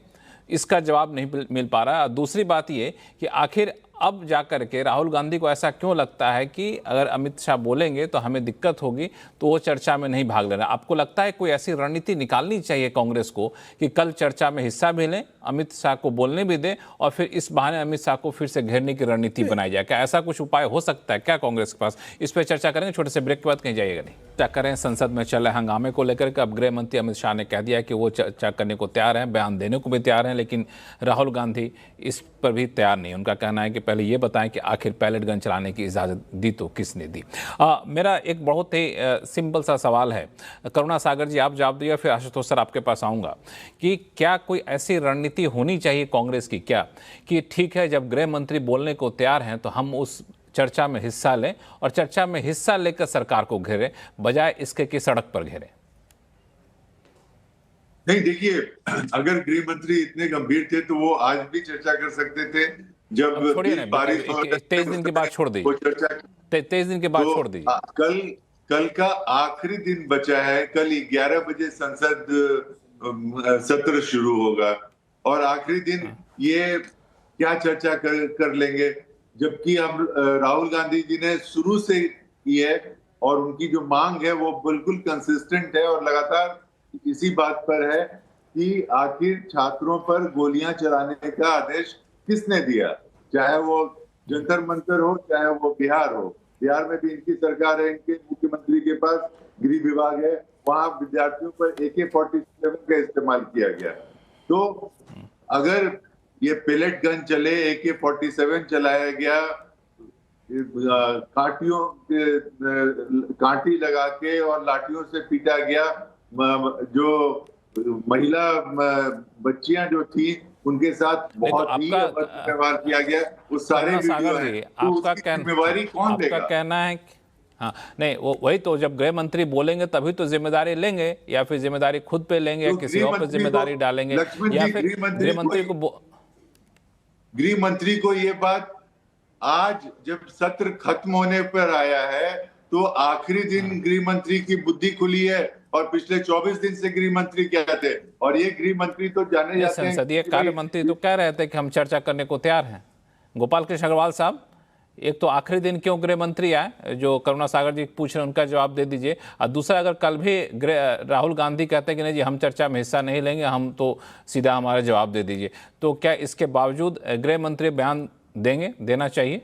इसका जवाब नहीं मिल पा रहा है। दूसरी बात ये कि आखिर अब जाकर के राहुल गांधी को ऐसा क्यों लगता है कि अगर अमित शाह बोलेंगे तो हमें दिक्कत होगी, तो वो चर्चा में नहीं भाग लेना। आपको लगता है कोई ऐसी रणनीति निकालनी चाहिए कांग्रेस को कि कल चर्चा में हिस्सा भी लें, अमित शाह को बोलने भी दें और फिर इस बहाने अमित शाह को फिर से घेरने की रणनीति बनाई जाए? क्या ऐसा कुछ उपाय हो सकता है क्या कांग्रेस के पास? इस पर चर्चा करेंगे, छोटे से ब्रेक के बाद कहीं जाइएगा नहीं। चर्चा करें संसद में चल रहे हंगामे को लेकर के। अब गृह मंत्री अमित शाह ने कह दिया कि वो चर्चा करने को तैयार हैं, बयान देने को भी तैयार हैं, लेकिन राहुल गांधी इस पर भी तैयार नहीं। उनका कहना है कि पहले ये बताएं कि आखिर पैलेट गन चलाने की इजाज़त दी तो किसने दी। मेरा एक बहुत ही सिंपल सा सवाल है, करुणा सागर जी आप जवाब दिए, फिर आशुतोष सर आपके पास आऊँगा, कि क्या कोई ऐसी रणनीति होनी चाहिए कांग्रेस की क्या कि ठीक है जब गृह मंत्री बोलने को तैयार हैं तो हम उस चर्चा में हिस्सा लें और चर्चा में हिस्सा लेकर सरकार को घेरें, बजाय इसके कि सड़क पर घेरें? नहीं, देखिए, अगर गृह मंत्री इतने गंभीर थे तो वो आज भी चर्चा कर सकते थे। जब बारिश 23 दिन के बाद छोड़ दीजिए, वो चर्चा 23 दिन के बाद छोड़ दीजिए। कल का आखिरी दिन बचा है। कल 11 बजे संसद सत्र शुरू होगा और आखिरी दिन ये क्या चर्चा कर लेंगे, जबकि हम राहुल गांधी जी ने शुरू से की है और उनकी जो मांग है वो बिल्कुल कंसिस्टेंट है और लगातार इसी बात पर है कि आखिर छात्रों पर गोलियां चलाने का आदेश किसने दिया, चाहे वो जंतर मंतर हो, चाहे वो बिहार हो। बिहार में भी इनकी सरकार है, इनके मुख्यमंत्री के पास गृह विभाग है, वहां विद्यार्थियों पर AK-47 का इस्तेमाल किया गया। तो अगर ये पेलेट गन चले, AK-47 चलाया गया, कांटी लगा के और लाठियों से पीटा गया, जो महिला बच्चियां जो थी उनके साथ बहुत ही व्यवहार किया गया, वो सारे वीडियो हैं। तो उसकी जिम्मेवारी कौन लेगा? आपका कहना है कि हाँ, नहीं वही तो, जब गृह मंत्री बोलेंगे तभी तो जिम्मेदारी लेंगे, या फिर जिम्मेदारी खुद पे लेंगे या किसी और पे जिम्मेदारी डालेंगे, या फिर गृह मंत्री को ये बात आज जब सत्र खत्म होने पर आया है तो आखिरी दिन गृह मंत्री की बुद्धि खुली है और पिछले 24 दिन से गृह मंत्री क्या थे, और ये गृह मंत्री तो जाने जाते हैं। संसदीय कार्य मंत्री तो कह रहे थे कि हम चर्चा करने को तैयार हैं। गोपाल कृष्ण अग्रवाल साहब, एक तो आखिरी दिन क्यों गृह मंत्री आए, जो करुणा सागर जी पूछ रहे हैं उनका जवाब दे दीजिए, और दूसरा अगर कल भी राहुल गांधी कहते हैं कि नहीं जी हम चर्चा में हिस्सा नहीं लेंगे, हम तो सीधा हमारा जवाब दे दीजिए, तो क्या इसके बावजूद गृह मंत्री बयान देंगे, देना चाहिए?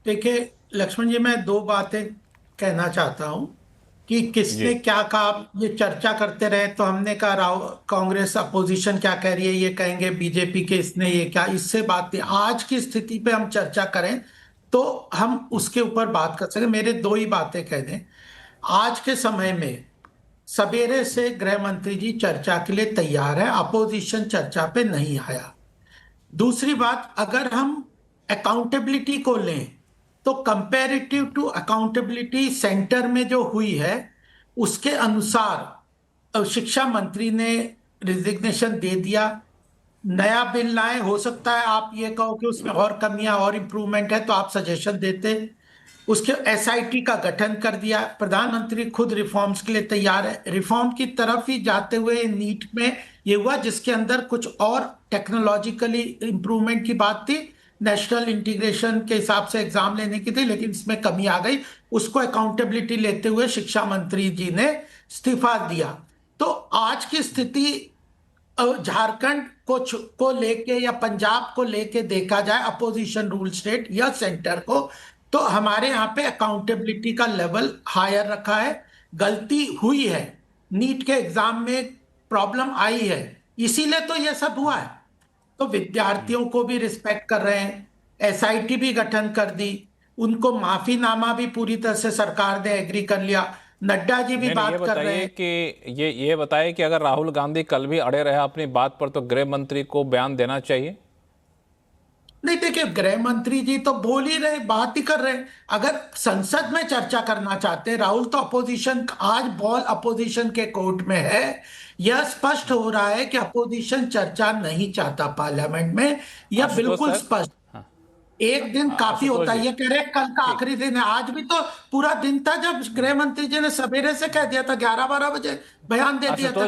देखिए लक्ष्मण जी, मैं दो बातें कहना चाहता हूं कि किसने क्या कहा। ये चर्चा करते रहे तो हमने कहा कांग्रेस अपोजिशन क्या कह रही है, ये कहेंगे बीजेपी के इसने ये क्या, इससे बात नहीं। आज की स्थिति पे हम चर्चा करें तो हम उसके ऊपर बात कर सकें। मेरे दो ही बातें कह दें। आज के समय में सवेरे से गृह मंत्री जी चर्चा के लिए तैयार है, अपोजिशन चर्चा पे नहीं आया। दूसरी बात, अगर हम अकाउंटेबिलिटी को लें तो कंपैरेटिव टू अकाउंटेबिलिटी सेंटर में जो हुई है उसके अनुसार शिक्षा मंत्री ने रिजिग्नेशन दे दिया, नया बिल लाए। हो सकता है आप ये कहो कि उसमें और कमियां और इम्प्रूवमेंट है तो आप सजेशन देते, उसके एसआईटी का गठन कर दिया। प्रधानमंत्री खुद रिफॉर्म्स के लिए तैयार है। रिफॉर्म की तरफ ही जाते हुए नीट में ये हुआ, जिसके अंदर कुछ और टेक्नोलॉजिकली इंप्रूवमेंट की बात थी, नेशनल इंटीग्रेशन के हिसाब से एग्जाम लेने की थी, लेकिन इसमें कमी आ गई। उसको अकाउंटेबिलिटी लेते हुए शिक्षा मंत्री जी ने इस्तीफा दिया। तो आज की स्थिति झारखंड को लेके या पंजाब को लेके देखा जाए, अपोजिशन रूल स्टेट या सेंटर को, तो हमारे यहाँ पे अकाउंटेबिलिटी का लेवल हायर रखा है। गलती हुई है, नीट के एग्जाम में प्रॉब्लम आई है, इसीलिए तो ये सब हुआ है। तो विद्यार्थियों को भी रिस्पेक्ट कर रहे हैं, एसआईटी भी गठन कर दी, उनको माफीनामा भी पूरी तरह से सरकार ने एग्री कर लिया। नड्डा जी भी बात कर रहे हैं कि ये बताइए कि अगर राहुल गांधी कल भी अड़े रहे अपनी बात पर तो गृह मंत्री को बयान देना चाहिए। नहीं, देखिए, गृह मंत्री जी तो बोल ही रहे, बात ही कर रहे हैं। अगर संसद में चर्चा करना चाहते हैं राहुल, तो अपोजिशन, आज बॉल अपोजिशन के कोर्ट में है। यह स्पष्ट हो रहा है कि अपोजिशन चर्चा नहीं चाहता पार्लियामेंट में, यह बिल्कुल स्पष्ट। एक दिन काफी होता है। ये कह रहे कल का आखिरी दिन है, आज भी तो पूरा दिन था जब गृह मंत्री जी ने सवेरे से कह दिया था, 11-12 बजे बयान दे दिया था।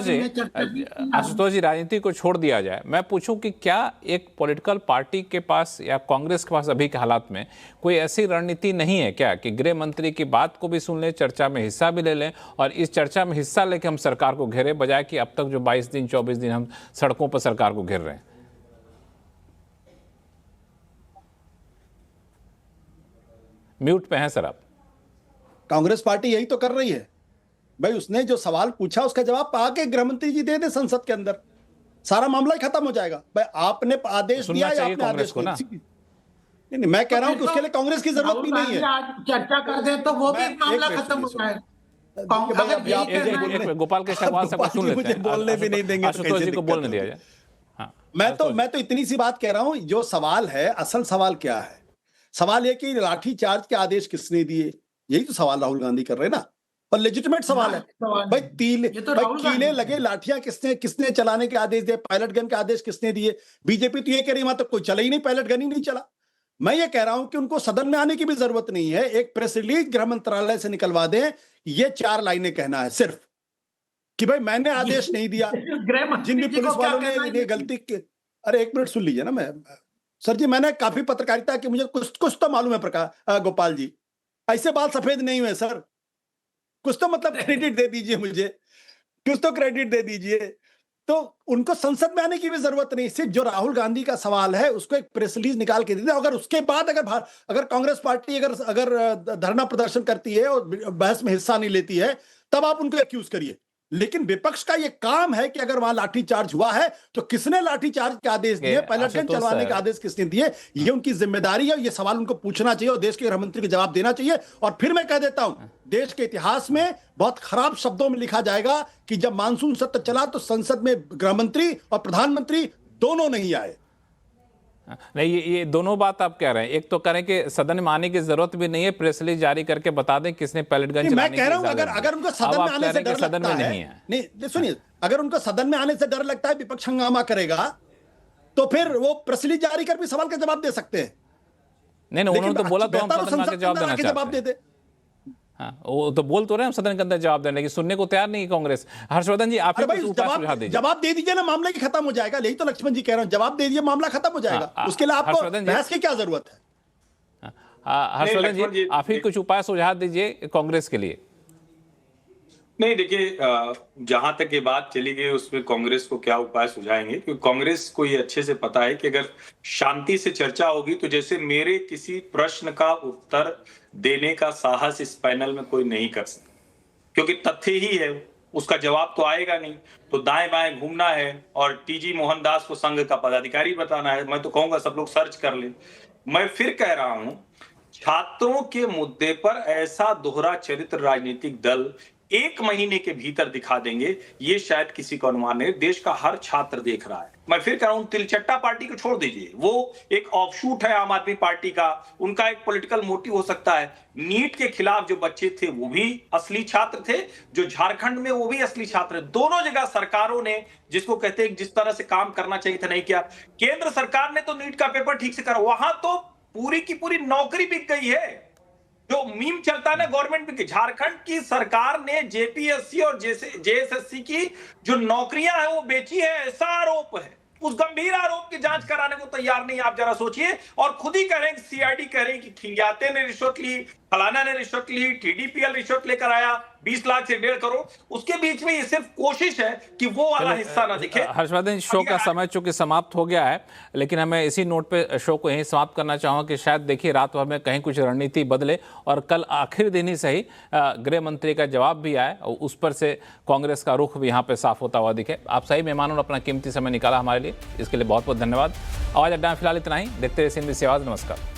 आशुतोष जी, राजनीति को छोड़ दिया जाए, मैं पूछूं कि क्या एक पॉलिटिकल पार्टी के पास या कांग्रेस के पास अभी के हालात में कोई ऐसी रणनीति नहीं है क्या कि गृह मंत्री की बात को भी सुन लें, चर्चा में हिस्सा भी ले लें, और इस चर्चा में हिस्सा लेकर हम सरकार को घेरे, बजाय कि अब तक जो 22 दिन 24 दिन हम सड़कों पर सरकार को घेर रहे हैं। म्यूट पे हैं सर आप। कांग्रेस पार्टी यही तो कर रही है भाई। उसने जो सवाल पूछा उसका जवाब आके गृह मंत्री जी दे दे संसद के अंदर, सारा मामला ही खत्म हो जाएगा। भाई आपने आदेश दिया या आपने आदेश को ना? नहीं, मैं कह रहा हूं कि उसके लिए कांग्रेस की जरूरत भी नहीं है। चर्चा कर दे तो वो भी मामला खत्म हो जाएगा। गोपाल के सवाल से सुन लेते हैं, बोलने भी नहीं देंगे, आशुतोष जी को बोलने दिया जाए। हाँ, मैं तो इतनी सी बात कह रहा हूं, जो सवाल है, असल सवाल क्या है? सवाल यह कि लाठी चार्ज के आदेश किसने दिए, यही तो सवाल राहुल गांधी कर रहे हैं ना, और लेजिटिमेट सवाल है। भाई कीले लगे लाठियां किसने चलाने के आदेश दिए, पायलट गन के आदेश किसने दिए? बीजेपी तो ये कह रही वहां तक कोई चला ही नहीं, पायलट गन ही नहीं चला। मैं ये कह रहा हूं कि उनको सदन में आने की भी जरूरत नहीं है, एक प्रेस रिलीज गृह मंत्रालय से निकलवा दें, ये 4 लाइनें कहना है सिर्फ कि भाई मैंने आदेश नहीं दिया, जिन भी पुलिस वालों ने गलती की। अरे एक मिनट सुन लीजिए ना, मैं सर जी, मैंने काफी पत्रकारिता की, मुझे कुछ तो मालूम है गोपाल जी, ऐसे बाल सफेद नहीं हुए सर, कुछ तो मतलब क्रेडिट दे दीजिए मुझे, कुछ तो क्रेडिट दे दीजिए। तो उनको संसद में आने की भी जरूरत नहीं, सिर्फ जो राहुल गांधी का सवाल है उसको एक प्रेस रिलीज निकाल के दे दे। अगर उसके बाद अगर कांग्रेस पार्टी अगर धरना प्रदर्शन करती है और बहस में हिस्सा नहीं लेती है, तब आप उनको एक्यूज करिए। लेकिन विपक्ष का यह काम है कि अगर वहां लाठीचार्ज हुआ है तो किसने लाठीचार्ज के आदेश दिए, पायलट गन चलवाने के आदेश किसने दिए, ये उनकी जिम्मेदारी है। ये सवाल उनको पूछना चाहिए और देश के गृह मंत्री को जवाब देना चाहिए। और फिर मैं कह देता हूं, देश के इतिहास में बहुत खराब शब्दों में लिखा जाएगा कि जब मानसून सत्र चला तो संसद में गृह मंत्री और प्रधानमंत्री दोनों नहीं आए। नहीं, ये दोनों बात आप कह रहे हैं। एक तो करें कि सदन में आने की जरूरत भी नहीं है, प्रेस रिलीज जारी करके बता दें किसने पैलेट गन चलाने की। मैं कह रहा हूं अगर उनको सदन में आने से डर लगता है, नहीं सुनिए, अगर उनको सदन में आने से डर लगता है विपक्ष हंगामा करेगा, तो फिर वो प्रेस रिलीज जारी कर भी सवाल का जवाब दे सकते हैं। नहीं, उन्होंने तो बोला तो हम सदन में आके जवाब देते हैं। हाँ, वो तो बोल तो रहे हैं हम सदन के अंदर जवाब देने की, सुनने को तैयार नहीं है कांग्रेस। हर्षवर्धन जी, आप जवाब दे दीजिए ना, मामला ही खत्म हो जाएगा। यही तो लक्ष्मण जी कह रहे हैं, जवाब दे दीजिए, मामला खत्म हो जाएगा। उसके लिए आपको बहस की क्या जरूरत है? हर्षवर्धन जी, आप ही कुछ उपाय सुझाव दीजिए कांग्रेस के लिए। नहीं, देखिए, जहां तक ये बात चली गई उसमें कांग्रेस को क्या उपाय सुझाएंगे, क्योंकि कांग्रेस को ये अच्छे से पता है कि अगर शांति से चर्चा होगी तो जैसे मेरे किसी प्रश्न का उत्तर देने का साहस इस पैनल में कोई नहीं कर सकता, क्योंकि तथ्य ही है, उसका जवाब तो आएगा नहीं। तो दाएं बाएं घूमना है और टीजी मोहनदास को संघ का पदाधिकारी बताना है। मैं तो कहूंगा सब लोग सर्च कर लें। मैं फिर कह रहा हूं, छात्रों के मुद्दे पर ऐसा दोहरा चरित्र राजनीतिक दल 1 महीने के भीतर दिखा देंगे, ये शायद किसी को अनुमान नहीं। देश का हर छात्र देख रहा है। मैं फिर कह रहा हूं, तिलचट्टा पार्टी को छोड़ दीजिए, वो एक ऑफशूट है आम आदमी पार्टी का, उनका एक पॉलिटिकल मोटिव हो सकता है। नीट के खिलाफ जो बच्चे थे वो भी असली छात्र थे, जो झारखंड में वो भी असली छात्र। दोनों जगह सरकारों ने, जिसको कहते हैं जिस तरह से काम करना चाहिए था, नहीं किया। केंद्र सरकार ने तो नीट का पेपर ठीक से करा, वहां तो पूरी की पूरी नौकरी बिक गई है। जो मीम चलता है ना गवर्नमेंट में, झारखंड की सरकार ने जेपीएससी और जेएसएससी की जो नौकरियां हैं वो बेची है, ऐसा आरोप है। उस गंभीर आरोप की जांच कराने को तैयार नहीं। आप जरा सोचिए, और खुद ही कह रहे हैं, सीआईडी कह रहे हैं कि खिंगाते ने रिश्वत ली, फलाना ने रिश्वत ली, टीडीपीएल रिश्वत लेकर आया 20 लाख से 1.5 करोड़। उसके बीच में ये सिर्फ कोशिश है कि वो वाला हिस्सा ना दिखे। हर्षवर्धन, शो का समय चूंकि समाप्त हो गया है, लेकिन हमें इसी नोट पे शो को यहीं समाप्त करना चाहूंगा कि शायद देखिए रात भर में कहीं कुछ रणनीति बदले और कल आखिर दिन ही सही गृह मंत्री का जवाब भी आए और उस पर से कांग्रेस का रुख भी यहाँ पे साफ होता हुआ दिखे। आप सही मेहमानों ने अपना कीमती समय निकाला हमारे लिए, इसके लिए बहुत बहुत धन्यवाद। आवाज अड्डा में फिलहाल इतना ही। देखते रहिए CNBC आवाज। नमस्कार।